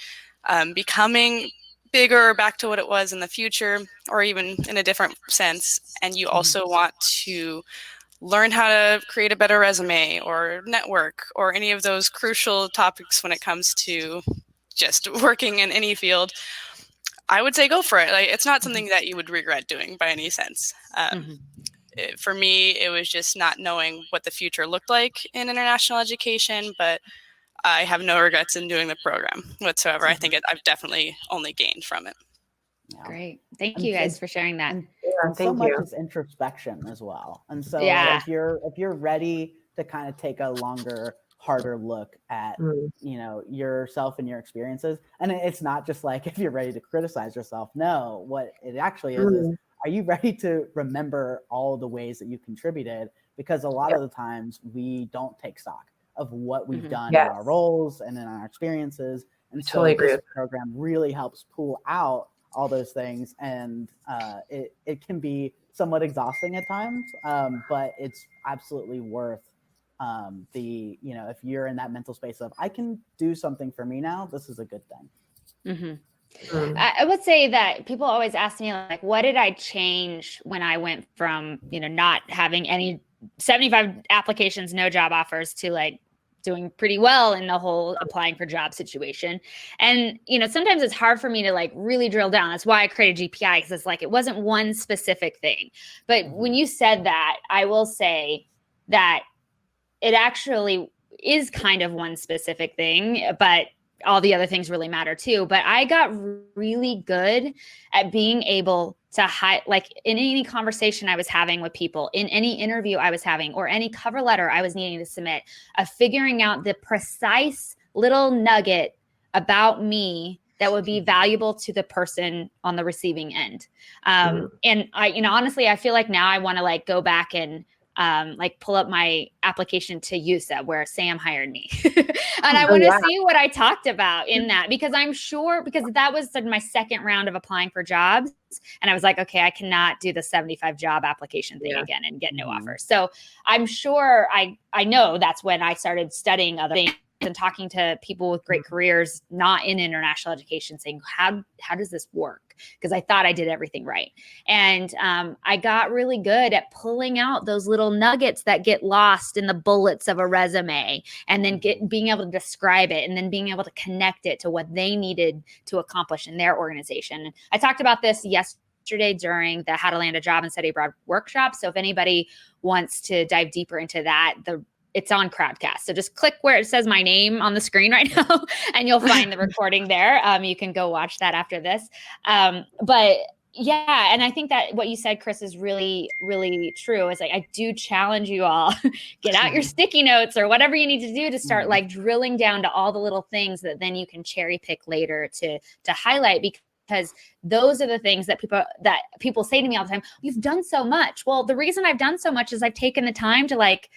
becoming bigger, back to what it was in the future, or even in a different sense. And you also want to learn how to create a better resume or network or any of those crucial topics when it comes to just working in any field, I would say go for it. Like, it's not something that you would regret doing by any sense. For me, it was just not knowing what the future looked like in international education, but I have no regrets in doing the program whatsoever. I think I've definitely only gained from it. Yeah. Great. Thank you guys for sharing that. And so much is introspection as well. And so if you're ready to kind of take a longer, harder look at, you know, yourself and your experiences, and it's not just like if you're ready to criticize yourself. No, what it actually is are you ready to remember all the ways that you contributed? Because a lot of the times we don't take stock of what we've done in our roles and in our experiences. And so this program really helps pull out all those things. And it can be somewhat exhausting at times, but it's absolutely worth you know, if you're in that mental space of, I can do something for me now, this is a good thing. I would say that people always ask me, like, what did I change when I went from, you know, not having any 75 applications, no job offers, to like doing pretty well in the whole applying for job situation. And, you know, sometimes it's hard for me to like really drill down. That's why I created GPI, because it's like, it wasn't one specific thing. But when you said that, I will say that it actually is kind of one specific thing, but all the other things really matter too. But I got really good at being able to like in any conversation I was having with people, in any interview I was having, or any cover letter I was needing to submit, of figuring out the precise little nugget about me that would be valuable to the person on the receiving end. And I, you know, honestly, I feel like now I want to like go back and like pull up my application to USA where Sam hired me. And I want to see what I talked about in that, because I'm sure, because that was my second round of applying for jobs. And I was like, okay, I cannot do the 75 job application thing again and get no offers. So I'm sure I know that's when I started studying other things and talking to people with great careers, not in international education, saying, how does this work? Because I thought I did everything right. And I got really good at pulling out those little nuggets that get lost in the bullets of a resume, and then being able to describe it, and then being able to connect it to what they needed to accomplish in their organization. And I talked about this yesterday during the How to Land a Job and Study Abroad workshop. So if anybody wants to dive deeper into that, it's on Crowdcast. So just click where it says my name on the screen right now, and you'll find the recording there. You can go watch that after this. But yeah, and I think that what you said, Chris, is really, really true. It's like, I do challenge you all, get out your sticky notes or whatever you need to do to start like drilling down to all the little things that then you can cherry pick later to highlight, because those are the things that people say to me all the time. You've done so much. Well, the reason I've done so much is I've taken the time to like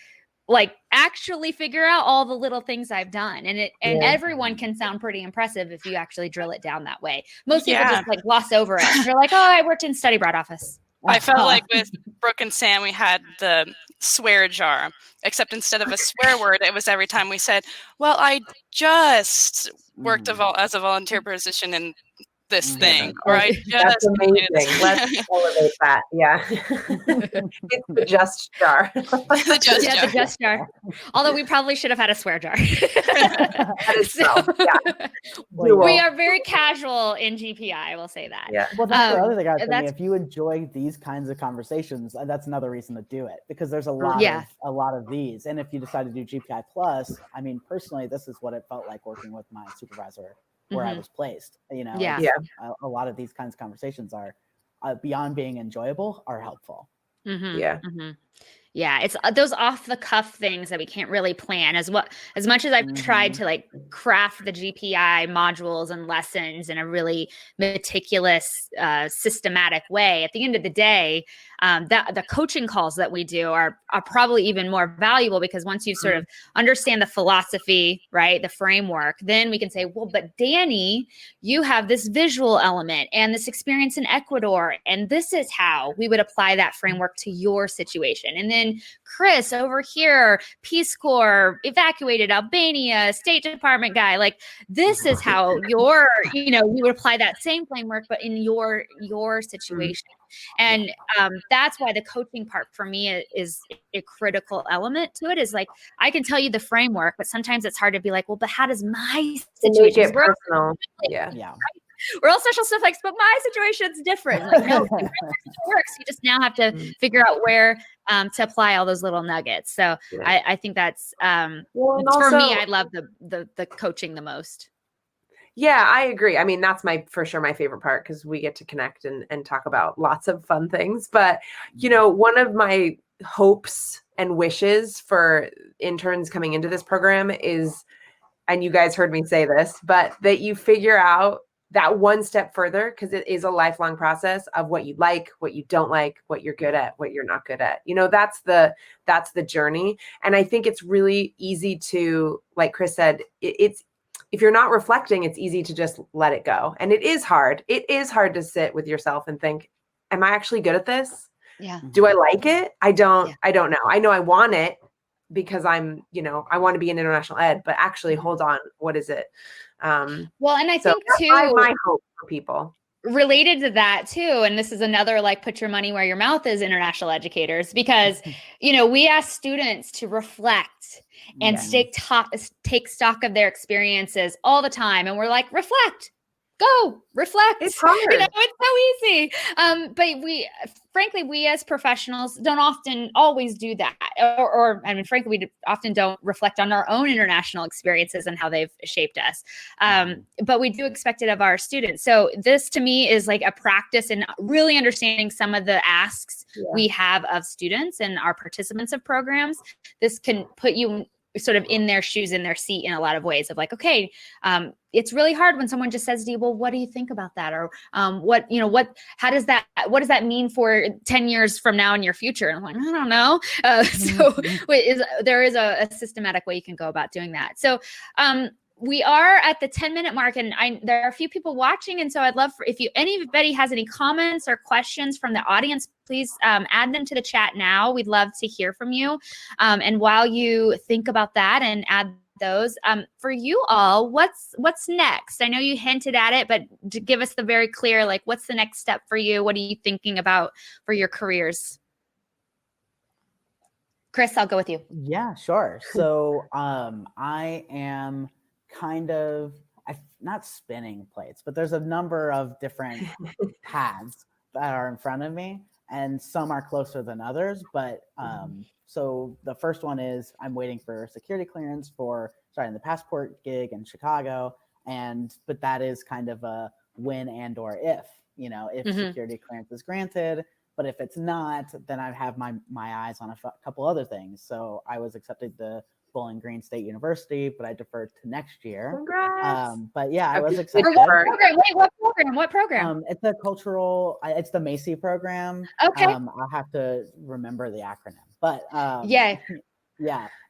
actually figure out all the little things I've done. And everyone can sound pretty impressive if you actually drill it down that way. Most people just like gloss over it. They're like, oh, I worked in study abroad office. I felt like with Brooke and Sam, we had the swear jar, except instead of a swear word, it was every time we said, well, I just worked as a volunteer position in this thing, or I just that's amazing. Let's elevate that. Yeah. It's the just jar. The just jar. Although we probably should have had a swear jar. That is we are very casual in GPI, I will say that. Yeah. Well, that's the other thing I was thinking. If you enjoy these kinds of conversations, that's another reason to do it, because there's a lot of these. And if you decide to do GPI Plus, I mean, personally, this is what it felt like working with my supervisor where I was placed. You know, a lot of these kinds of conversations are beyond being enjoyable, are helpful. Yeah, it's those off the cuff things that we can't really plan. As much as I've tried to like craft the GPI modules and lessons in a really meticulous, systematic way, at the end of the day, the coaching calls that we do are probably even more valuable, because once you sort of understand the philosophy, right, the framework, then we can say, well, but Danny, you have this visual element and this experience in Ecuador, and this is how we would apply that framework to your situation. And then then Chris over here, Peace Corps, evacuated Albania, State Department guy. Like this is how your, you would apply that same framework, but in your situation. And that's why the coaching part for me is a critical element to it. Is like, I can tell you the framework, but sometimes it's hard to be like, well, but how does my situation work? We're all social stuff like, but my situation's different. Like, no, it works. You just now have to figure out where to apply all those little nuggets. So I think that's for me, I love the coaching the most. Yeah, I agree. I mean, that's for sure my favorite part, because we get to connect and talk about lots of fun things. But, one of my hopes and wishes for interns coming into this program is, and you guys heard me say this, but that you figure out that one step further, because it is a lifelong process of what you like, what you don't like, what you're good at, what you're not good at. That's the journey. And I think it's really easy to, like Chris said, it's, if you're not reflecting, it's easy to just let it go. And it is hard. It is hard to sit with yourself and think, am I actually good at this? Yeah. Do I like it? I don't know. I know I want it because I'm, I want to be in international ed, but actually hold on, what is it? Well, and I think too, my hope for people. Related to that too, and this is another like put your money where your mouth is, international educators, because we ask students to reflect and take stock of their experiences all the time, and we're like, reflect, go reflect. It's hard. It's so easy. But we as professionals don't often always do that, or I mean, frankly, we often don't reflect on our own international experiences and how they've shaped us. But we do expect it of our students. So this to me is like a practice in really understanding some of the asks we have of students and our participants of programs. This can put you sort of in their shoes, in their seat in a lot of ways of like, okay, it's really hard when someone just says to you, well, what do you think about that? Or what does that mean for 10 years from now in your future? And I'm like, I don't know. There is a systematic way you can go about doing that. So we are at the 10-minute mark, and there are a few people watching. And so I'd love if anybody has any comments or questions from the audience, please add them to the chat now. We'd love to hear from you. And while you think about that and add those, for you all, what's next? I know you hinted at it, but to give us the very clear, like, what's the next step for you? What are you thinking about for your careers? Chris, I'll go with you. Yeah, sure. So I am kind of not spinning plates, but there's a number of different paths that are in front of me, and some are closer than others. But so the first one is I'm waiting for security clearance for starting the passport gig in Chicago, but that is kind of a when and or if security clearance is granted. But if it's not, then I have my eyes on a couple other things. So I was accepted to Bowling Green State University, but I deferred to next year. Congrats. But yeah, I was accepted. What program? Wait, what program? It's it's the Macy program. Okay. I'll have to remember the acronym, but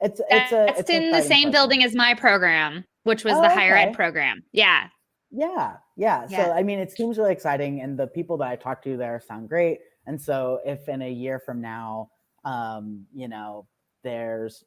it's in the same building as my program, which was the higher ed program. Yeah. So I mean, it seems really exciting, and the people that I talked to there sound great. And so if in a year from now, there's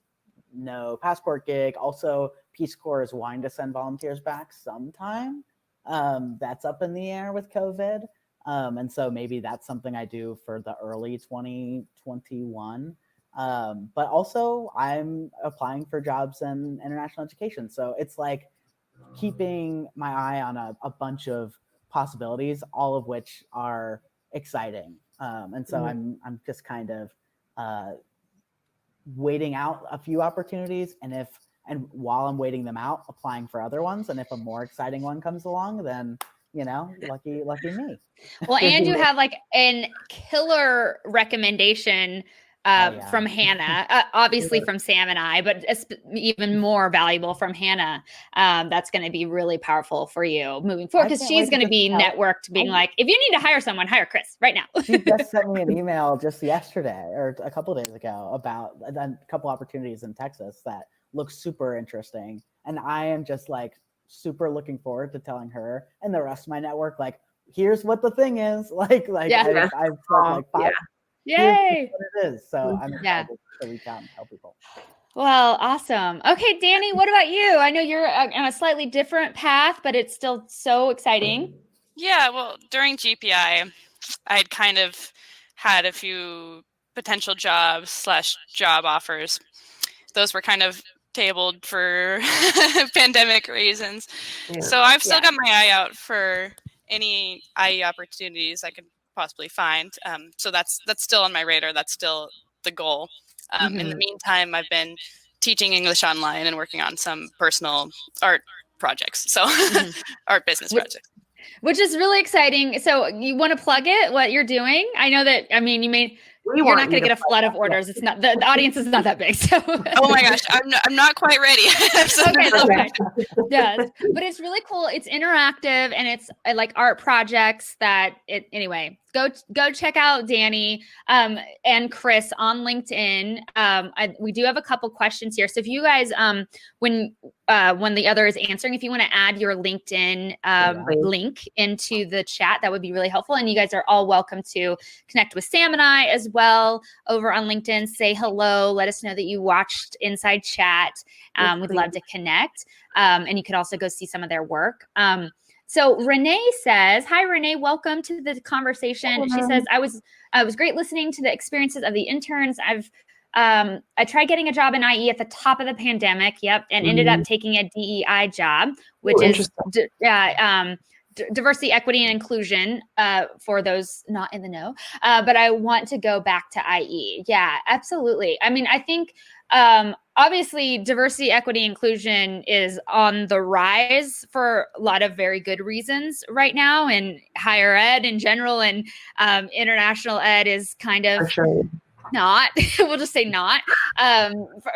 no passport gig, also Peace Corps is wanting to send volunteers back sometime. That's up in the air with COVID. And so maybe that's something I do for the early 2021. But also I'm applying for jobs in international education. So it's like keeping my eye on a bunch of possibilities, all of which are exciting. And so I'm just kind of waiting out a few opportunities, and while I'm waiting them out, applying for other ones. And if a more exciting one comes along, then lucky me. Well, and you have like a killer recommendation from Hannah, obviously from Sam and I, but even more valuable from Hannah. That's going to be really powerful for you moving forward, because she's going to be networked, being like, if you need to hire someone, hire Chris right now. She just sent me an email just yesterday or a couple of days ago about a couple opportunities in Texas that look super interesting. And I am just like super looking forward to telling her and the rest of my network, like, here's what the thing is. I've spent like Yay. what it is. So I'm Yeah. excited to reach out and tell people. Well, awesome. Okay, Danny, what about you? I know you're on a slightly different path, but it's still so exciting. Yeah, well, during GPI, I'd kind of had a few potential jobs/job offers. Those were kind of tabled for pandemic reasons. Yeah. So I've still got my eye out for any IE opportunities I could possibly find. So that's still on my radar. That's still the goal. In the meantime, I've been teaching English online and working on some personal art projects. So art business projects. Which is really exciting. So you want to plug it, what you're doing? I know that, I mean, you're not going to get a flood of orders. It's not, the audience is not that big. So oh my gosh, I'm not quite ready. Okay, that's fine. Yeah, but it's really cool. It's interactive and it's like art projects anyway, go check out Danny and Chris on LinkedIn. We do have a couple questions here. So if you guys, when the other is answering, if you want to add your LinkedIn link into the chat, that would be really helpful. And you guys are all welcome to connect with Sam and I as well over on LinkedIn. Say hello. Let us know that you watched Inside Chat. We'd love to connect. And you could also go see some of their work. So Renee says, hi, Renee, welcome to the conversation. She says, I was great listening to the experiences of the interns. I tried getting a job in IE at the top of the pandemic. Yep. And ended up taking a DEI job, which is diversity, equity, and inclusion for those not in the know. But I want to go back to IE. Yeah, absolutely. I mean, I think obviously diversity, equity, inclusion is on the rise for a lot of very good reasons right now, and higher ed in general, and international ed is kind of not. We'll just say not.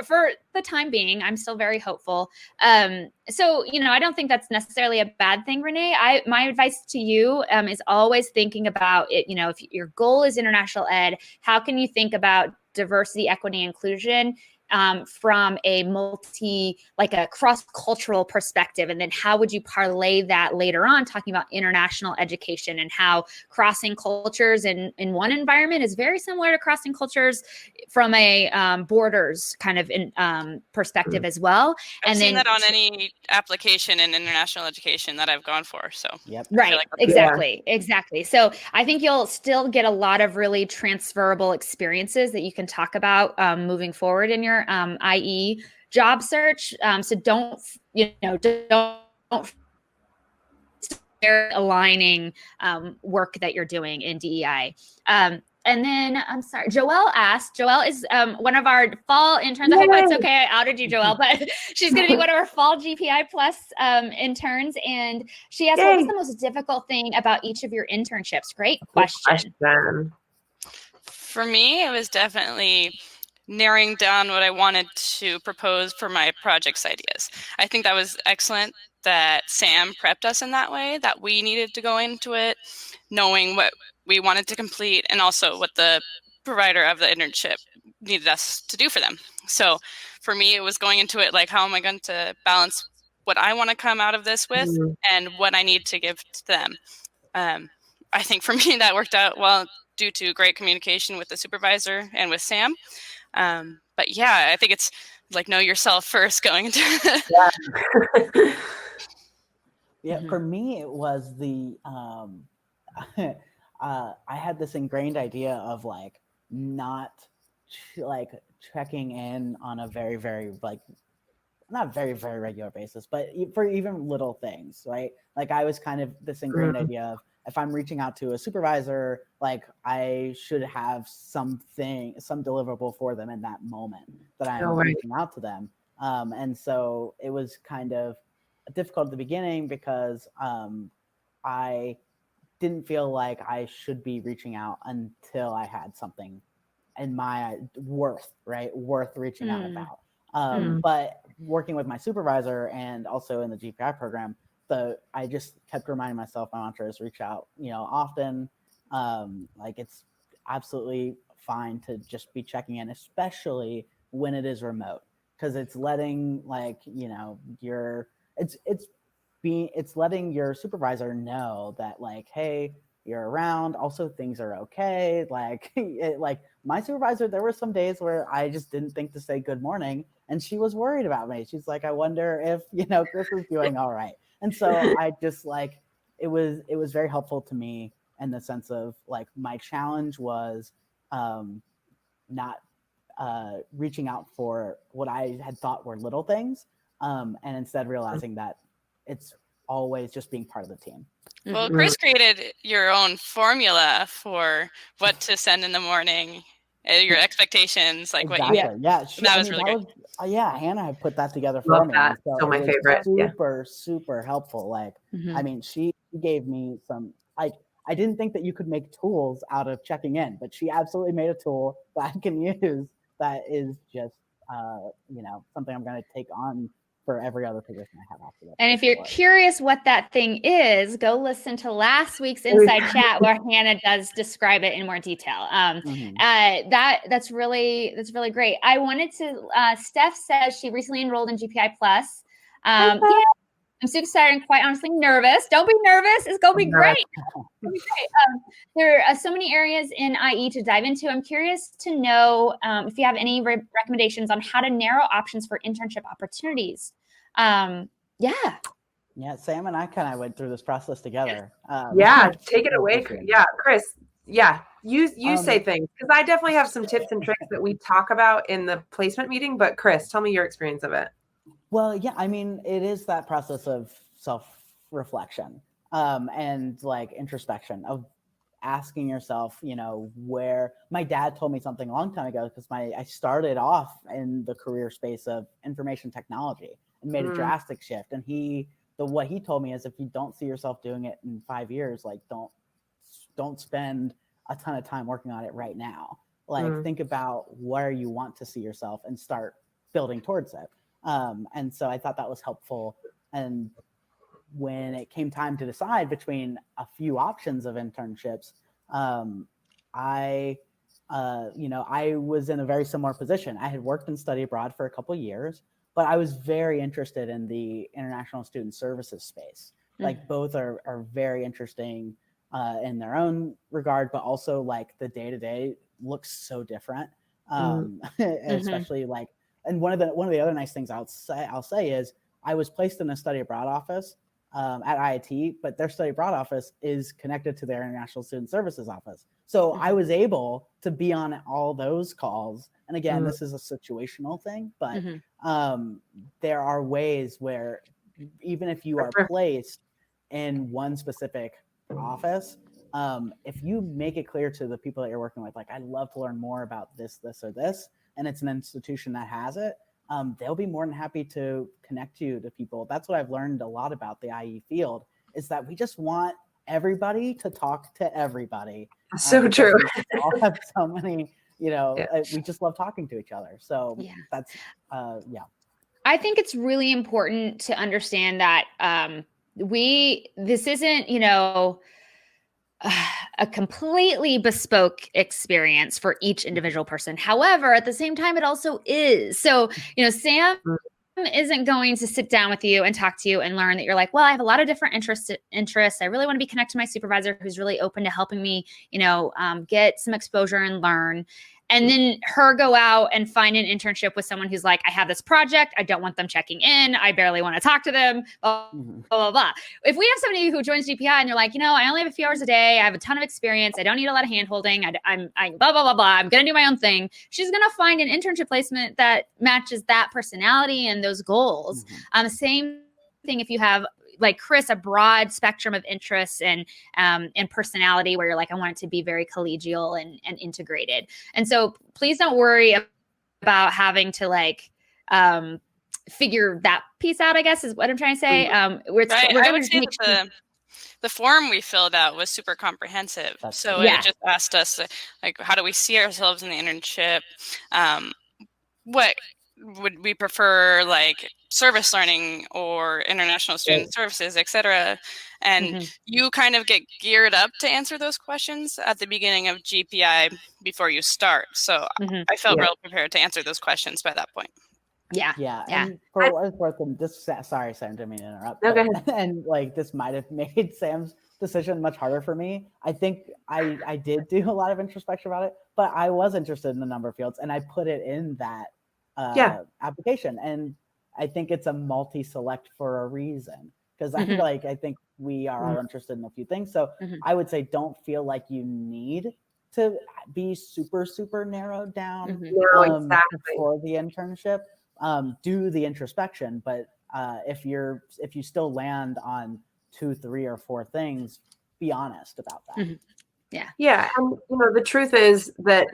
For the time being, I'm still very hopeful. So, I don't think that's necessarily a bad thing, Renee. My advice to you is always thinking about it. If your goal is international ed, how can you think about diversity, equity, inclusion from a a cross-cultural perspective? And then how would you parlay that later on, talking about international education and how crossing cultures in one environment is very similar to crossing cultures from a borders kind of perspective as well. I've seen that on any application in international education that I've gone for. So right, exactly. So I think you'll still get a lot of really transferable experiences that you can talk about moving forward in your IE job search. So don't aligning work that you're doing in DEI. And then I'm sorry, Joelle asked. Joelle is one of our fall interns. I hope it's okay. I outed you, Joelle, but she's going to be one of our fall GPI Plus interns. And she asked, what was the most difficult thing about each of your internships? Great question. For me, it was definitely narrowing down what I wanted to propose for my project's ideas. I think that was excellent that Sam prepped us in that way, that we needed to go into it knowing what we wanted to complete and also what the provider of the internship needed us to do for them. So for me, it was going into it like, how am I going to balance what I want to come out of this with and what I need to give to them? I think for me, that worked out well due to great communication with the supervisor and with Sam. But yeah, I think it's like know yourself first going into it. For me, it was I had this ingrained idea of not checking in on a very, very not very, very regular basis, but for even little things, right? I was kind of this ingrained idea of if I'm reaching out to a supervisor, I should have some deliverable for them in that moment that I'm reaching out to them. And so it was kind of difficult at the beginning because I didn't feel like I should be reaching out until I had something in my worth reaching out about. But working with my supervisor and also in the GPI program, I just kept reminding myself my mantra is reach out, often. It's absolutely fine to just be checking in, especially when it is remote, because it's letting it's letting your supervisor know that hey, you're around. Also, things are okay. Like, like my supervisor, there were some days where I just didn't think to say good morning, and she was worried about me. She's like, I wonder if Chris is doing all right. And so I just like it was very helpful to me in the sense of like my challenge was not reaching out for what I had thought were little things, and instead realizing that it's always just being part of the team. Well, Chris created your own formula for what to send in the morning, your expectations, like exactly. what you. Yeah, that was really great. Yeah, Hannah had put that together for me. That. So Still my favorite. Super helpful. Like, I mean, she gave me some like. I didn't think that you could make tools out of checking in, but she absolutely made a tool that I can use that is just, something I'm going to take on for every other position I have after that. And if you're curious what that thing is, go listen to last week's Inside Chat where Hannah does describe it in more detail. That's really great. I wanted to, Steph says she recently enrolled in GPI Plus. Yeah, I'm super excited and quite honestly nervous. Don't be nervous. It's going to be great. There are so many areas in IE to dive into. I'm curious to know if you have any recommendations on how to narrow options for internship opportunities. Yeah, Sam and I kind of went through this process together. Take it away. Yeah, Chris. Yeah, you say things, because I definitely have some tips and tricks that we talk about in the placement meeting. But Chris, tell me your experience of it. Well, yeah, I mean, it is that process of self-reflection and like introspection of asking yourself, where my dad told me something a long time ago, because I started off in the career space of information technology and made a drastic shift. And what he told me is, if you don't see yourself doing it in 5 years, like don't spend a ton of time working on it right now. Like think about where you want to see yourself and start building towards it. And so I thought that was helpful. And when it came time to decide between a few options of internships, I was in a very similar position. I had worked and studied abroad for a couple of years, but I was very interested in the international student services space. Like both are very interesting in their own regard, but also like the day-to-day looks so different. Especially like, and one of the other nice things I'll say is I was placed in a study abroad office at IIT, but their study abroad office is connected to their international student services office. So I was able to be on all those calls. And again, this is a situational thing, but there are ways where even if you are placed in one specific office, if you make it clear to the people that you're working with, like, I'd love to learn more about this, or this, and it's an institution that has it, they'll be more than happy to connect you to people. That's what I've learned a lot about the IE field, is that we just want everybody to talk to everybody. So true. We all have so many, we just love talking to each other. So that's, I think it's really important to understand that this isn't, a completely bespoke experience for each individual person. However, at the same time, it also is. So, Sam isn't going to sit down with you and talk to you and learn that you're like, well, I have a lot of different interests. I really want to be connected to my supervisor who's really open to helping me, get some exposure and learn. And then her go out and find an internship with someone who's like, I have this project. I don't want them checking in. I barely want to talk to them. Blah, blah, blah. If we have somebody who joins GPI and they're like, I only have a few hours a day. I have a ton of experience. I don't need a lot of hand-holding. I'm blah, blah, blah, blah. I'm going to do my own thing. She's going to find an internship placement that matches that personality and those goals. Same thing if you have, like Chris, a broad spectrum of interests and personality where you're like, I want it to be very collegial and integrated. And so please don't worry about having to figure that piece out, I guess is what I'm trying to say. I would say that the form we filled out was super comprehensive. It just asked us, how do we see ourselves in the internship? What would we prefer, service learning or international student services, et cetera? And you kind of get geared up to answer those questions at the beginning of GPI before you start. So I felt real prepared to answer those questions by that point. Yeah. And for what it's worth, and this, sorry, Sam, didn't mean to interrupt. Okay. And this might have made Sam's decision much harder for me. I think I did do a lot of introspection about it, but I was interested in a number of fields, and I put it in that application. And I think it's a multi-select for a reason, because I think we are all interested in a few things. So I would say don't feel like you need to be super, super narrowed down for the internship. Do the introspection, but if you still land on 2, 3, or 4 things, be honest about that. Yeah. And the truth is that,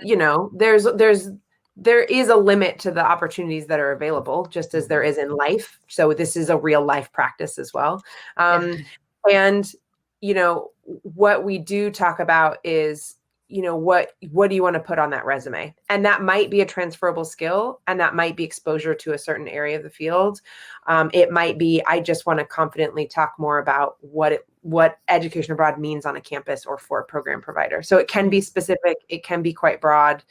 there is a limit to the opportunities that are available, just as there is in life. So this is a real life practice as well. And, what we do talk about is, what do you want to put on that resume? And that might be a transferable skill, and that might be exposure to a certain area of the field. It might be, I just want to confidently talk more about what education abroad means on a campus or for a program provider. So it can be specific, it can be quite broad.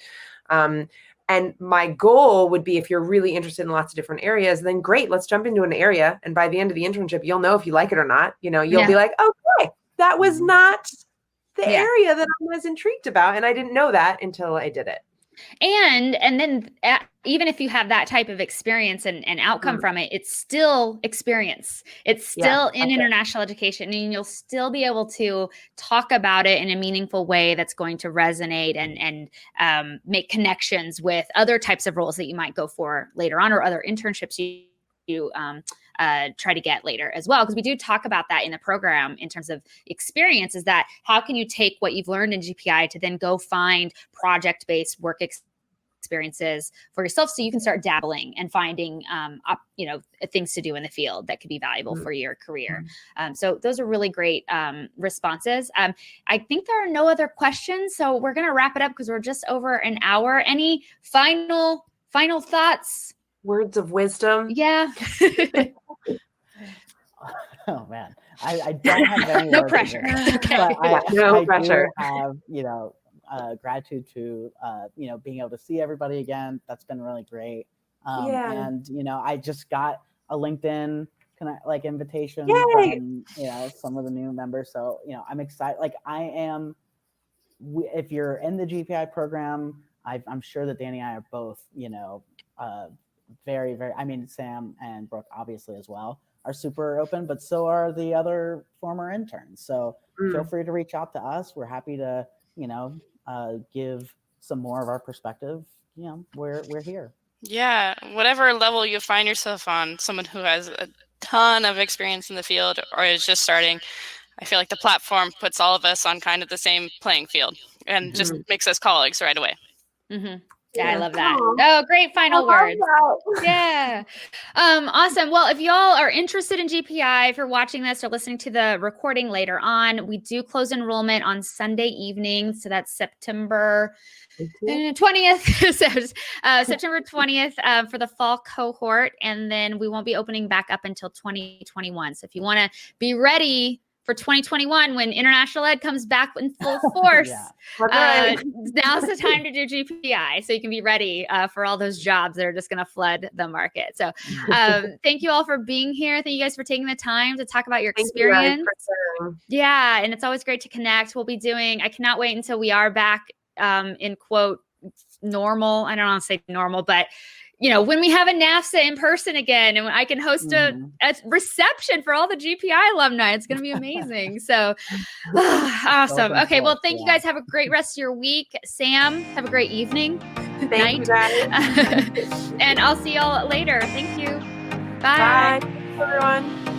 And my goal would be, if you're really interested in lots of different areas, then great, let's jump into an area. And by the end of the internship, you'll know if you like it or not. You'll be like, okay, that was not the area that I was intrigued about. And I didn't know that until I did it. And then even if you have that type of experience and outcome from it, it's still experience. It's still in international education, and you'll still be able to talk about it in a meaningful way that's going to resonate and make connections with other types of roles that you might go for later on, or other internships you try to get later as well. Because we do talk about that in the program in terms of experience, is that how can you take what you've learned in GPI to then go find project-based work experiences for yourself, so you can start dabbling and finding things to do in the field that could be valuable for your career. So those are really great responses. I think there are no other questions, so we're going to wrap it up because we're just over an hour. Any final thoughts? Words of wisdom? Yeah. Oh man, I don't have any no words pressure. Okay. I pressure. Do have gratitude to being able to see everybody again. That's been really great. And I just got a LinkedIn invitation from some of the new members. So I'm excited. I am. If you're in the GPI program, I'm sure that Danny and I are both very, very. I mean, Sam and Brooke obviously as well are super open, but so are the other former interns. So feel free to reach out to us. We're happy to give some more of our perspective. We're here. Yeah, whatever level you find yourself on, someone who has a ton of experience in the field or is just starting, I feel like the platform puts all of us on kind of the same playing field and just makes us colleagues right away. Yeah, I love that. Oh, great final words. Yeah. Awesome. Well, if y'all are interested in GPI, if you're watching this or listening to the recording later on, we do close enrollment on Sunday evening. So that's September 20th. September 20th for the fall cohort. And then we won't be opening back up until 2021. So if you want to be ready for 2021, when international ed comes back in full force, now's the time to do GPI, so you can be ready for all those jobs that are just going to flood the market. So thank you all for being here. Thank you guys for taking the time to talk about your experience. Yeah, and it's always great to connect. We'll be doing, I cannot wait until we are back in quote normal. I don't want to say normal, but when we have a NAFSA in person again, and when I can host a reception for all the GPI alumni, it's going to be amazing. So awesome. Okay. Well, thank you guys. Have a great rest of your week. Sam, have a great evening. Thank you guys. And I'll see y'all later. Thank you. Bye. Bye, everyone.